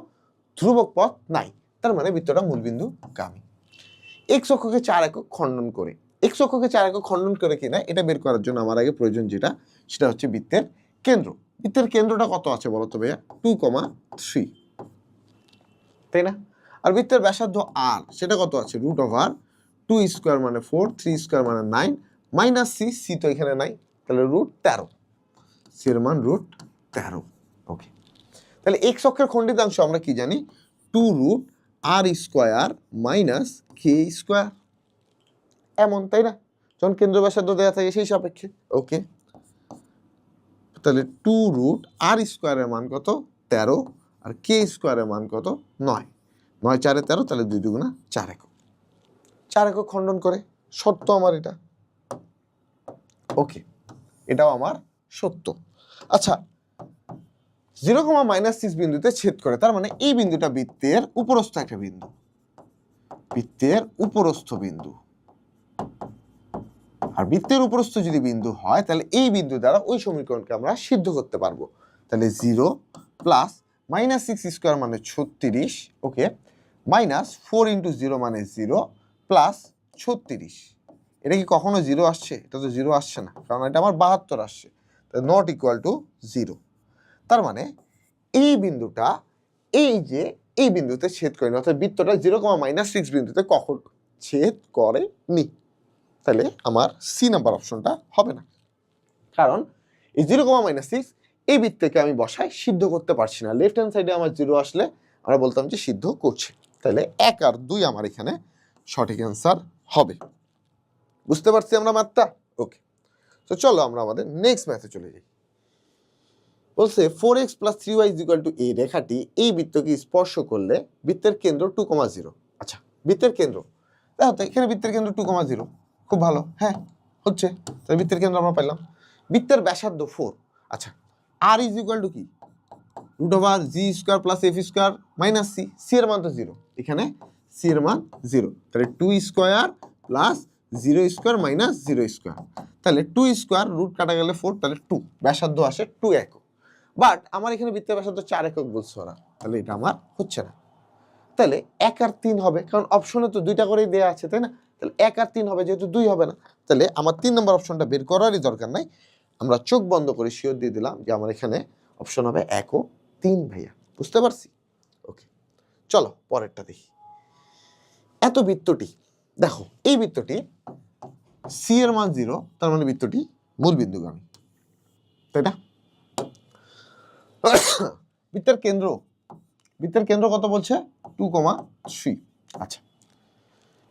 ধ্রুবক পথ নাই, তার মানে বৃত্তটা মূল বিন্দুগামী। এক্স অক্ষকে 4 একক খণ্ডন করে, এক্স অক্ষকে 4 একক খণ্ডন করে কিনা এটা বের করার জন্য আমার আগে প্রয়োজন যেটা, সেটা হচ্ছে বৃত্তের কেন্দ্র। বৃত্তের কেন্দ্রটা কত আছে বলো তো ভাইয়া? 2,3, তাই না? আর বৃত্তের ব্যাসার্ধ আর, সেটা কত আছে? √2 স্কোয়ার মানে 4, 3 স্কোয়ার মানে 9, মাইনাস সি তো এখানে নাই, তাহলে √13, সি এর মান √13, ওকে। তাহলে এক্স অক্ষের খণ্ডিতাংশ আমরা কি জানি? 2√r স্কোয়ার মাইনাস কে স্কোয়ার, এমন, তাই না? যখন কেন্দ্র ব্যাসার্ধ দেওয়া থাকে সেই সাপেক্ষে, ওকে। তাহলে 2√r স্কোয়ারের মান কত? 13, আর কে স্কোয়ারের মান কত? 9, 9 4 13, তাহলে 2 2 4 একক, 4 একক খণ্ডন করে, সত্য আমার এটা, ওকে, এটাও আমার সত্য। আচ্ছা, 0,-6 বিন্দুতে ছেদ করে, তার মানে এই বিন্দুটা বৃত্তের উপরস্থ একটা বিন্দু, বৃত্তের উপরস্থ বিন্দু। আর বৃত্তের উপরস্থ যদি বিন্দু হয় তাহলে এই বিন্দু দ্বারা ওই সমীকরণকে আমরা সিদ্ধ করতে পারবো। তাহলে 0 প্লাস -6 স্কোয়ার মানে 36, ওকে, মাইনাস 4 × 0 মানে 0 প্লাস 36, এটা কি কখনো 0 আসছে? এটা তো 0 আসছে না, কারণ এটা আমার 72 আসছে, তাহলে নট ইকুয়াল টু 0। তার মানে এই বিন্দুটা এই যে এই বিন্দুতে ছেদ করেনি, অর্থাৎ বৃত্তটা 0,-6 বিন্দুতে কখন ছেদ করেনি। তাহলে আমার সি নাম্বার অপশনটা হবে না, কারণ এই 0,-6 এই বৃত্তকে আমি বসাই সিদ্ধ করতে পারছি না। লেফট হ্যান্ড সাইডে আমার 0 আসলে আমরা বলতাম যে সিদ্ধ করছে। তাহলে 1 আর 2 আমার এখানে সঠিক অ্যান্সার হবে। বুঝতে পারছি আমরা ম্যাথটা? ওকে, তো চলো আমরা আমাদের নেক্সট ম্যাথে চলে যাই। বলছে 4x + 3y = a রেখাটি এই বৃত্তকে স্পর্শ করলে বৃত্তের কেন্দ্র 2,0। আচ্ছা, বৃত্তের কেন্দ্র দেখো তো, এখানে বৃত্তের কেন্দ্র 2,0, খুব ভালো, হ্যাঁ হচ্ছে, তাহলে বৃত্তের কেন্দ্র আমরা পাইলাম। বৃত্তের ব্যাসার্ধ 4, আচ্ছা, r = কি? √g² + f² - c, c এর মান তো 0, এখানে c এর মান 0, তাহলে 2² + 0² - 0², তাহলে 2² রুট কাটা গেলে 4, তাহলে 2, ব্যাসার্ধ আসে 2 একক। বাট আমার এখানে বৃত্তের ব্যাসার্ধ 4 একক বলছে ওরা, তাহলে এটা আমার হচ্ছে না। তাহলে 1 আর 3 হবে, কারণ অপশনে তো 2টা করেই দেওয়া আছে, তাই না? তাহলে 1 আর 3 হবে, যেহেতু 2 হবে না, তাহলে আমার 3 নম্বর অপশনটা বের করারই দরকার নাই। আমরা চোখ বন্ধ করে শিওর দিয়ে দিলাম যে আমার এখানে অপশন হবে 1 ও 3 ভাইয়া। বুঝতে পারছি? ওকে, চলো পরেরটা দেখি। এত বৃত্তটি দেখো, এই বৃত্তটি সি এর মান 0, তার মানে বৃত্তটি মূল বিন্দুগামী, তাই না? বৃত্তের কেন্দ্র কত বলছে? 2,3। আচ্ছা,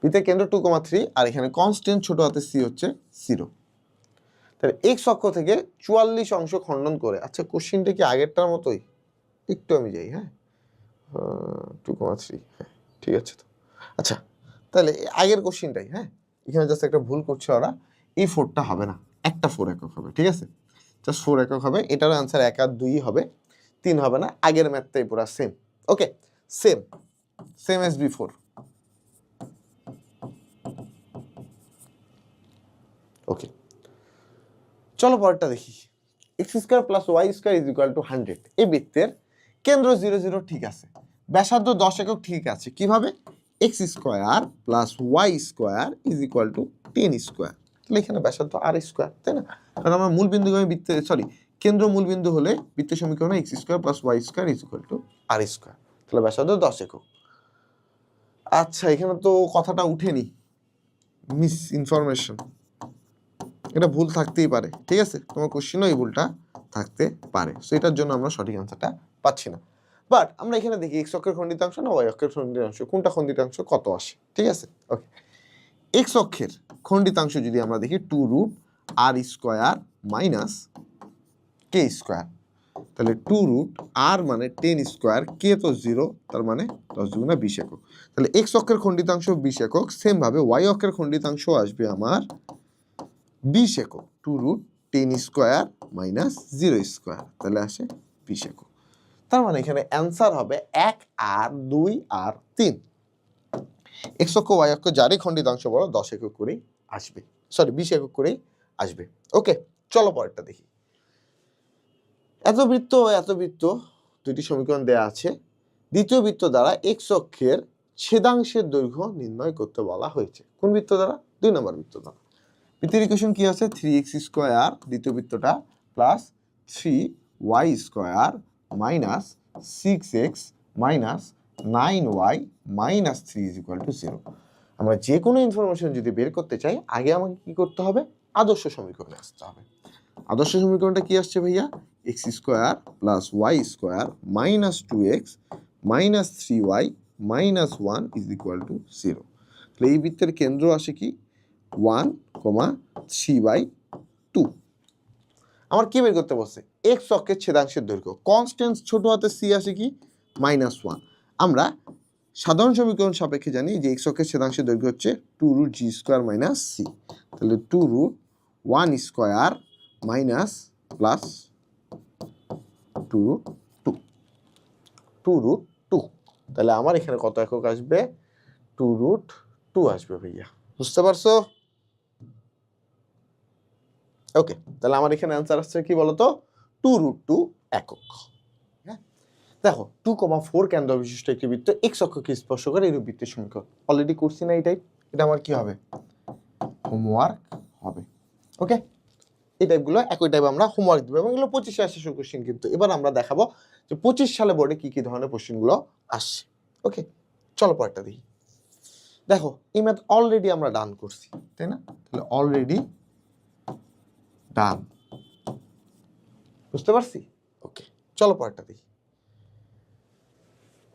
বৃত্তের কেন্দ্র 2,3 আর এখানে কনস্ট্যান্ট ছোট হাতে সি হচ্ছে 0। তাহলে এক্স অক্ষ থেকে 44 অংশ খণ্ডন করে, আচ্ছা কোশ্চিনটা কি আগেরটার মতোই? একটু আমি যাই, হ্যাঁ 2,3, হ্যাঁ ঠিক আছে তো। আচ্ছা তাহলে আগের কোশ্চিনটাই, হ্যাঁ এখানে জাস্ট একটা ভুল করছে ওরা, এই 4টা হবে না, একটা 4 একক হবে, ঠিক আছে? জাস্ট 4 একক হবে, এটার আনসার 1 আর 2 হবে, 3 হবে না। আগের ম্যাথটাই পুরো সেম। ওকে, সেম এস বিফোর। ওকে, চলো পরেরটা দেখি। x² + y² = 100। এই বৃত্তের কেন্দ্র 0, 0 ঠিক আছে, ব্যাসার্ধ 10 একক ঠিক আছে। কিভাবে? x² + y² = 10²। তাহলে এখানে ব্যাসার্ধ r², তাই না? কারণ আমরা মূল বিন্দুগামী বৃত্তে, সরি কেন্দ্র মূল বিন্দু হলে বৃত্তের সমীকরণে x² + y² = r²। তাহলে ব্যাসার্ধ 10 একক। আচ্ছা এখানে তো কথাটা উঠেনি, মিস ইনফরমেশন, এটা ভুল থাকতেই পারে, ঠিক আছে? তোমার কোশ্চেনও এই ভুলটা থাকতে পারে, সো এটার জন্য আমরা সঠিক আনসারটা পাচ্ছি না। বাট আমরা এখানে দেখি এক্স অক্ষের খণ্ডিতাংশ না ওয়াই অক্ষের খণ্ডিতাংশ, কোনটা খণ্ডিতাংশ কত আসে, ঠিক আছে? ওকে, এক্স অক্ষের খণ্ডিতাংশ যদি আমরা দেখি 2√r² - k²। তাহলে 2√r মানে 10², কে তো 0, তার মানে 10 × 20 একক। তাহলে এক্স অক্ষের খণ্ডিতাংশ 20 একক, সেম ভাবে ওয়াই অক্ষের খণ্ডিতাংশ আসবে আমার 20 একক। 2√10² - 0², তাহলে আসে 20 একক। তার মানে এখানে অ্যান্সার হবে 1 আর 2 আর 3। এক্স অক্ষ ওয়াই অক্ষ যারই খণ্ডিতাংশ বড় 10 একক করেই আসবে, সরি 20 একক করেই আসবে। ওকে, চলো পরেরটা দেখি। এত বৃত্ত দুটি সমীকরণ দেয়া আছে। দ্বিতীয় বৃত্ত দ্বারা এক্স অক্ষের ছেদাংশের দৈর্ঘ্য নির্ণয় করতে বলা হয়েছে। কোন বৃত্ত দ্বারা? 2 নম্বর বৃত্ত দ্বারা। বৃত্তের ইকুয়েশন কি আছে? 3x² দ্বিতীয় বৃত্তটা প্লাস 3y² - 6x - 9y - 3 = 0। আমরা যে কোনো ইনফরমেশন যদি বের করতে চাই, আগে আমাকে কি করতে হবে? আদর্শ সমীকরণে আসতে হবে। আদর্শ সমীকরণটা কি আসছে ভাইয়া? x² + y² - 2x - 3y - 1 = 0। তাহলে এই বৃত্তের কেন্দ্র আসে কি 1,3/2। আমার কি বের করতে বলছে? এক্স অক্ষের ছেদাংশের দৈর্ঘ্য, কনস্ট্যান্ট ছোট হাতে সি আসে কি -1। আমরা সাধারণ সমীকরণ সাপেক্ষে জানি যে এক্স অক্ষের ছেদাংশের দৈর্ঘ্য হচ্ছে 2√g² - c। তাহলে 2√1² মাইনাস প্লাস 2√2। তাহলে আমার এখানে কত একক আসবে? 2√2 আসবে ভাইয়া, বুঝতে পারছো? ওকে, তাহলে আমার এখানে অ্যান্সার আসছে কি বলতো? 2√2 একক। হ্যাঁ দেখো, 2,4 কেন্দ্র বিশিষ্ট একটি বৃত্ত এক্স অক্ষকে স্পর্শ করে এরূপ বৃত্তের সমীকরণ অলরেডি করছি না এই টাইপ। এটা আমার কি হবে? হোমওয়ার্ক হবে। ওকে, এই টাইপগুলো একই টাইপ আমরা হোমওয়ার্ক দেবো এবং এগুলো 25-এ আসে কোশ্চেন। কিন্তু এবার আমরা দেখাবো যে 25 সালে বোর্ডে কি কি ধরনের কোশ্চেনগুলো আসছে। ওকে, চলো পরেরটা দেখি। দেখো এই ম্যাথ অলরেডি আমরা ডান করছি, তাই না? তাহলে অলরেডি ডান, বুঝতে পারছি? ওকে, চলো পরেরটা দেখি।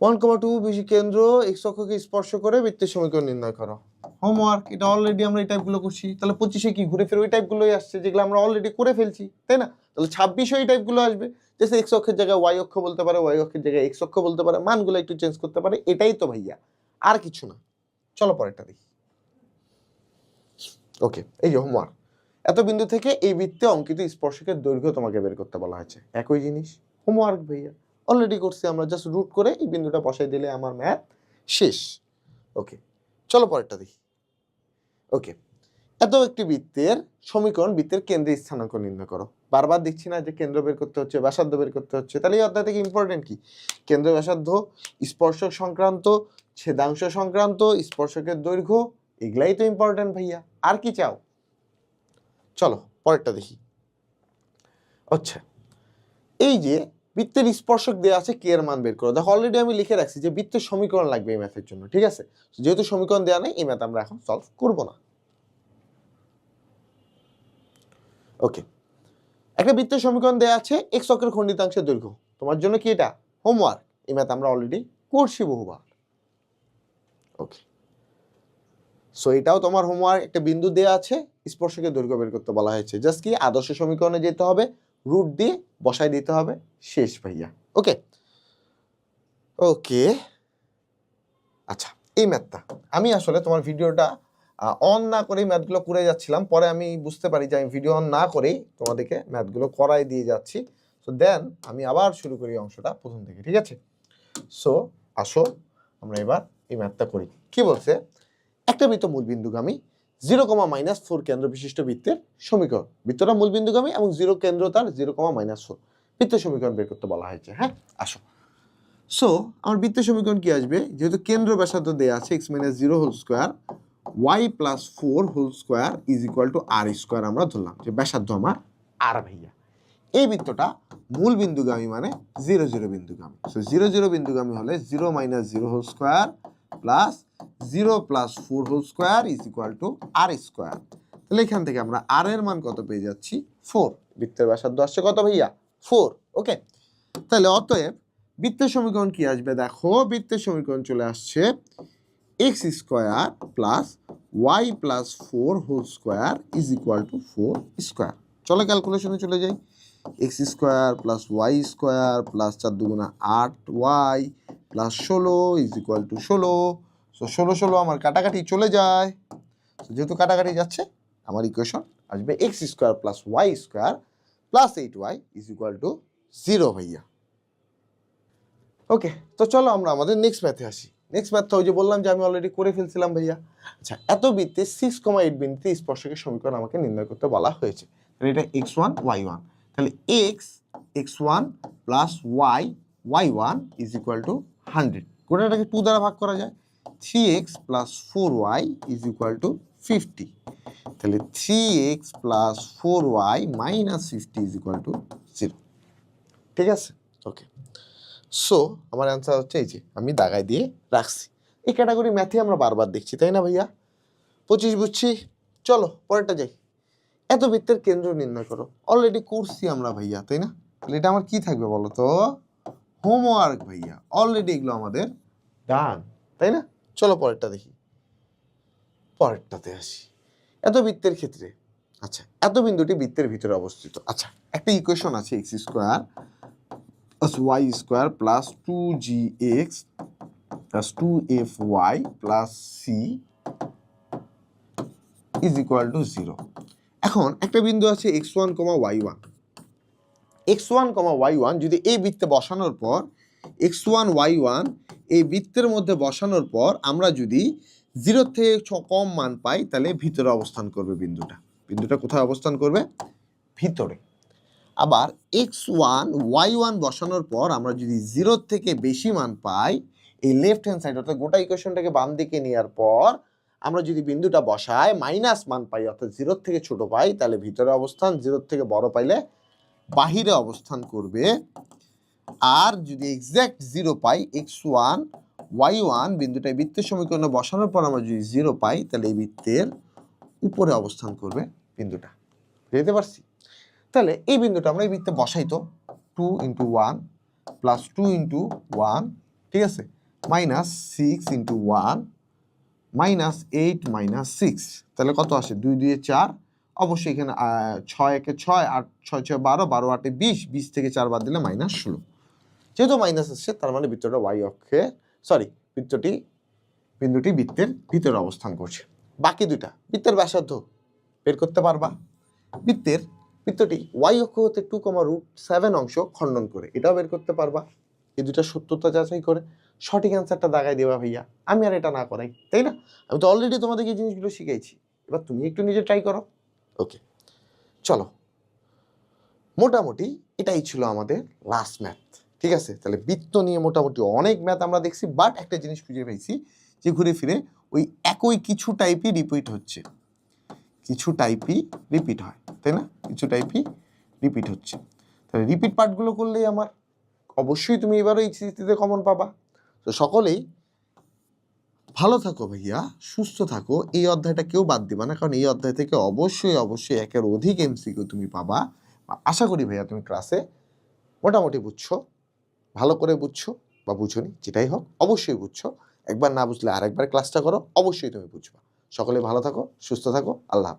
1,2 বিশি কেন্দ্র এক্স অক্ষকে স্পর্শ করে বৃত্তের সমীকরণ নির্ণয় করো। হোমওয়ার্ক, এটা অলরেডি আমরা এই টাইপগুলো করছি। তাহলে 25-এ কি ঘুরে ফিরে ওই টাইপগুলোই আসছে যেগুলো আমরা অলরেডি করে ফেলছি, তাই না? তাহলে 26-এ এই টাইপগুলো আসবে, যে এক্স অক্ষের জায়গায় ওয়াই অক্ষ বলতে পারে, ওয়াই অক্ষের জায়গায় এক্স অক্ষ বলতে পারে, মানগুলো একটু চেঞ্জ করতে পারে, এটাই তো ভাইয়া, আর কিছু না। চলো পরেরটা দেখি। ওকে, এই যে হোমওয়ার্ক, এত বিন্দু থেকে এই বৃত্তে অঙ্কিত স্পর্শকের দৈর্ঘ্য তোমাকে বের করতে বলা হয়েছে। একই জিনিস, হোমওয়ার্ক ভাইয়া অলরেডি করছি আমরা, জাস্ট রুট করে এই বিন্দুটা বসাই দিলে আমার ম্যাথ শেষ। ওকে, চলো পরেরটা দেখি। ওকে, এত একটি বৃত্তের সমীকরণ, বৃত্তের কেন্দ্রের স্থানাঙ্ক নির্ণয় করো। বারবার দেখছি না যে কেন্দ্র বের করতে হচ্ছে, ব্যাসার্ধ বের করতে হচ্ছে। তাহলে এই অধ্যায় থেকে ইম্পর্টেন্ট কি? কেন্দ্র, ব্যাসার্ধ, স্পর্শক সংক্রান্ত, ছেদাংশ সংক্রান্ত, স্পর্শকের দৈর্ঘ্য, এগুলাই তো ইম্পর্টেন্ট ভাইয়া, আর কি চাও? চলো পরেরটা দেখি। আচ্ছা, এই যে বৃত্তের স্পর্শক দেওয়া আছে কে এর মান বের করো। দেখো অলরেডি আমি লিখে রাখছি যে বৃত্তের সমীকরণ লাগবে এই ম্যাথের জন্য, ঠিক আছে? যেহেতু সমীকরণ দেওয়া নেই এই ম্যাথ আমরা এখন সলভ করব না। ওকে, একটা বৃত্তের সমীকরণ দেওয়া আছে এক্স অক্ষের খণ্ডিতাংশের দৈর্ঘ্য। তোমার জন্য কি এটা হোমওয়ার্ক, এই ম্যাথ আমরা অলরেডি করছি বহুবার। ওকে, সো এটাও তোমার হোমওয়ার্ক। একটা বিন্দু দেওয়া আছে, স্পর্শকের দৈর্ঘ্য বের করতে বলা হয়েছে। জাস্ট কি আদর্শ সমীকরণে যেতে হবে, রুট দিয়ে বসাই দিতে হবে, শেষ ভাইয়া। ওকে ওকে, আচ্ছা এই ম্যাথটা আমি আসলে তোমার ভিডিওটা অন না করেই ম্যাথগুলো করে যাচ্ছিলাম, পরে আমি বুঝতে পারি যে আমি ভিডিও অন না করেই তোমাদেরকে ম্যাথগুলো করাই দিয়ে যাচ্ছি। সো দেন আমি আবার শুরু করি অংশটা প্রথম থেকে, ঠিক আছে? সো আসো আমরা এবার এই ম্যাথটা করি। কি বলছে, একটা বৃত্ত মূলবিন্দুগামী 0,-4 কেন্দ্র বিশিষ্ট বৃত্তের সমীকরণ। বৃত্তটা মূলবিন্দুগামী এবং 0 কেন্দ্র তার 0,-4 বৃত্তের সমীকরণ বের করতে বলা হয়েছে। হ্যাঁ আসো, সো আমার বৃত্তের সমীকরণ কি আসবে, যেহেতু কেন্দ্র ব্যাসার্ধ দেয়া আছে x-0 whole square y + 4 whole square is equal to r square, আমরা ধরলাম যে ব্যাসার্ধ আমার r ভাইয়া। এই বৃত্তটা মূল বিন্দুগামী মানে 0, 0 বিন্দুগামী। সো 0, 0 বিন্দুগামী হলে 0 - 0 whole square plus 0 + 4 whole square is equal to r square. তাহলে এখান থেকে আমরা r এর মান কত পেয়ে যাচ্ছি, 4। বৃত্তের ব্যাসার্ধ আসছে কত ভাইয়া, 4। ওকে, তাহলে অতএব বৃত্তের সমীকরণ কি আসবে, দেখো বৃত্তের সমীকরণ চলে আসছে x square plus y + 4 whole square is equal to 4 square. চলো ক্যালকুলেশনে চলে যাই। x square plus y square plus 4 দুগুণা 8y plus 16 is equal to 16। So 16 16 আমার কাটাকাটি চলে যায়। যেহেতু কাটাকাটি যাচ্ছে আমার ইকুয়েশন আসবে x square plus y square plus 8y is equal to 0 ভাইয়া। ওকে, তো চলো আমরা আমাদের নেক্সট ম্যাথে আসি। নেক্সট ম্যাথটা ওই যে বললাম যে আমি অলরেডি করে ফেলছিলাম ভাইয়া। আচ্ছা, এত বৃত্তে 6,8 বিন্দুতে স্পর্শকের সমীকরণ আমাকে নির্ণয় করতে বলা হয়েছে। তাহলে এটা x1 y1, তাহলে x1 plus y1 is equal two 100। গোটাটাকে 2 দ্বারা ভাগ করা যায়। 3x plus 4y is equal two 50। তাহলে 3x plus 4y minus 50 is equal to 0। ঠিক আছে, ওকে। সো আমার অ্যান্সার হচ্ছে এই যে আমি দাগায় দিয়ে রাখছি। এই ক্যাটাগরি ম্যাথে আমরা বারবার দেখছি, তাই না ভাইয়া? 25 বুঝছি। চলো পরেরটা যাই। এত বৃত্তের কেন্দ্র নির্ণয় করো। অলরেডি করছি আমরা ভাইয়া, তাই না? তাহলে এটা আমার কি থাকবে বলো তো, হোমওয়ার্ক ভাইয়া। অলরেডি এগুলো আমাদের ডান, তাই না? চলো পরেরটা দেখি, পরেরটাতে আসি। এত বৃত্তের ক্ষেত্রে, আচ্ছা এত বিন্দুটি বৃত্তের ভিতরে অবস্থিত। আচ্ছা, একটা ইকুয়েশন আছে x square plus y square plus 2gx plus 2fy plus c is equal to 0। এখন একটা বিন্দু আছে x1, y1। x1, y1 যদি এই বৃত্তে বসানোর পর x1, y1 এই বৃত্তের মধ্যে বসানোর পর আমরা যদি 0 থেকে কম মান পাই তাহলে ভিতরে অবস্থান করবে বিন্দুটা। বিন্দুটা কোথায় অবস্থান করবে, ভিতরে। আবার x1, y1 বসানোর পর আমরা যদি 0 থেকে বেশি মান পাই, এই লেফট হ্যান্ড সাইড অর্থাৎ গোটা ইকুয়েশনটাকে বাম দিকে নেওয়ার পর আমরা যদি বিন্দুটা বসাই মাইনাস মান পাই অর্থাৎ 0 থেকে ছোট পাই, তাহলে ভিতরে অবস্থান, 0 থেকে বড় পাইলে বাহিরে অবস্থান করবে। আর যদি এক্সাক্ট 0 পাই x1, y1 বিন্দুটা বৃত্তের সমীকরণে বসানোর পর আমরা যদি 0 পাই তাহলে এই বৃত্তের উপরে অবস্থান করবে বিন্দুটা। বুঝতে পারছি? তাহলে এই বিন্দুটা আমরা এই বৃত্তে বসাই তো 2 × 1 প্লাস 2 × 1, ঠিক আছে, মাইনাস 6 × 1 মাইনাস 8 মাইনাস 6, তাহলে কত আসে 2 2 এ 4। অবশ্যই এখানে 6 1 এ 6, 8 6 6 12, 12 8 এ 20, 20 থেকে 4 বাদ দিলে মাইনাস 16। যেহেতু মাইনাস আসছে তার মানে বৃত্তটা y অক্ষে বিন্দুটি বৃত্তের ভিতরে অবস্থান করছে। বাকি দুইটা বৃত্তের ব্যাসার্ধ বের করতে পারবা। বৃত্তটি y অক্ষ হতে 2,7 অংশ খণ্ডন করে এটাও বের করতে পারবা। এই দুটা সত্যতা যাচাই করে সঠিক অ্যান্সারটা দাগাই দেবা ভাইয়া। আমি আর এটা না করাই, তাই না? আমি তো অলরেডি তোমাদেরকে এই জিনিসগুলো শিখাইছি, এবার তুমি একটু নিজে ট্রাই করো। ওকে, চলো মোটামুটি এটাই ছিল আমাদের লাস্ট ম্যাথ। ঠিক আছে, তাহলে বৃত্ত নিয়ে মোটামুটি অনেক ম্যাথ আমরা দেখছি, বাট একটা জিনিস খুঁজে পেয়েছি যে ঘুরে ফিরে ওই একই কিছু টাইপই রিপিট হচ্ছে, কিছু টাইপই রিপিট হয়, তাই না? কিছু টাইপই রিপিট হচ্ছে। তাহলে রিপিট পার্টগুলো করলেই আমার অবশ্যই তুমি এবারও এইচএসসিতে কমন পাবা। তো সকলেই ভালো থাকো ভাইয়া, সুস্থ থাকো। এই অধ্যায়টা কেউ বাদ দিবা না, কারণ এই অধ্যায় থেকে অবশ্যই অবশ্যই একের অধিক এমসিকিউ তুমি পাবা। আশা করি ভাইয়া তুমি ক্লাসে মোটামুটি বুঝছো, ভালো করে বুঝছো বা বুঝোনি, যেটাই হোক অবশ্যই বুঝছো। একবার না বুঝলে আরেকবার ক্লাসটা করো, অবশ্যই তুমি বুঝবা। সকলে ভালো থাকো, সুস্থ থাকো, আল্লাহ হাফেজ।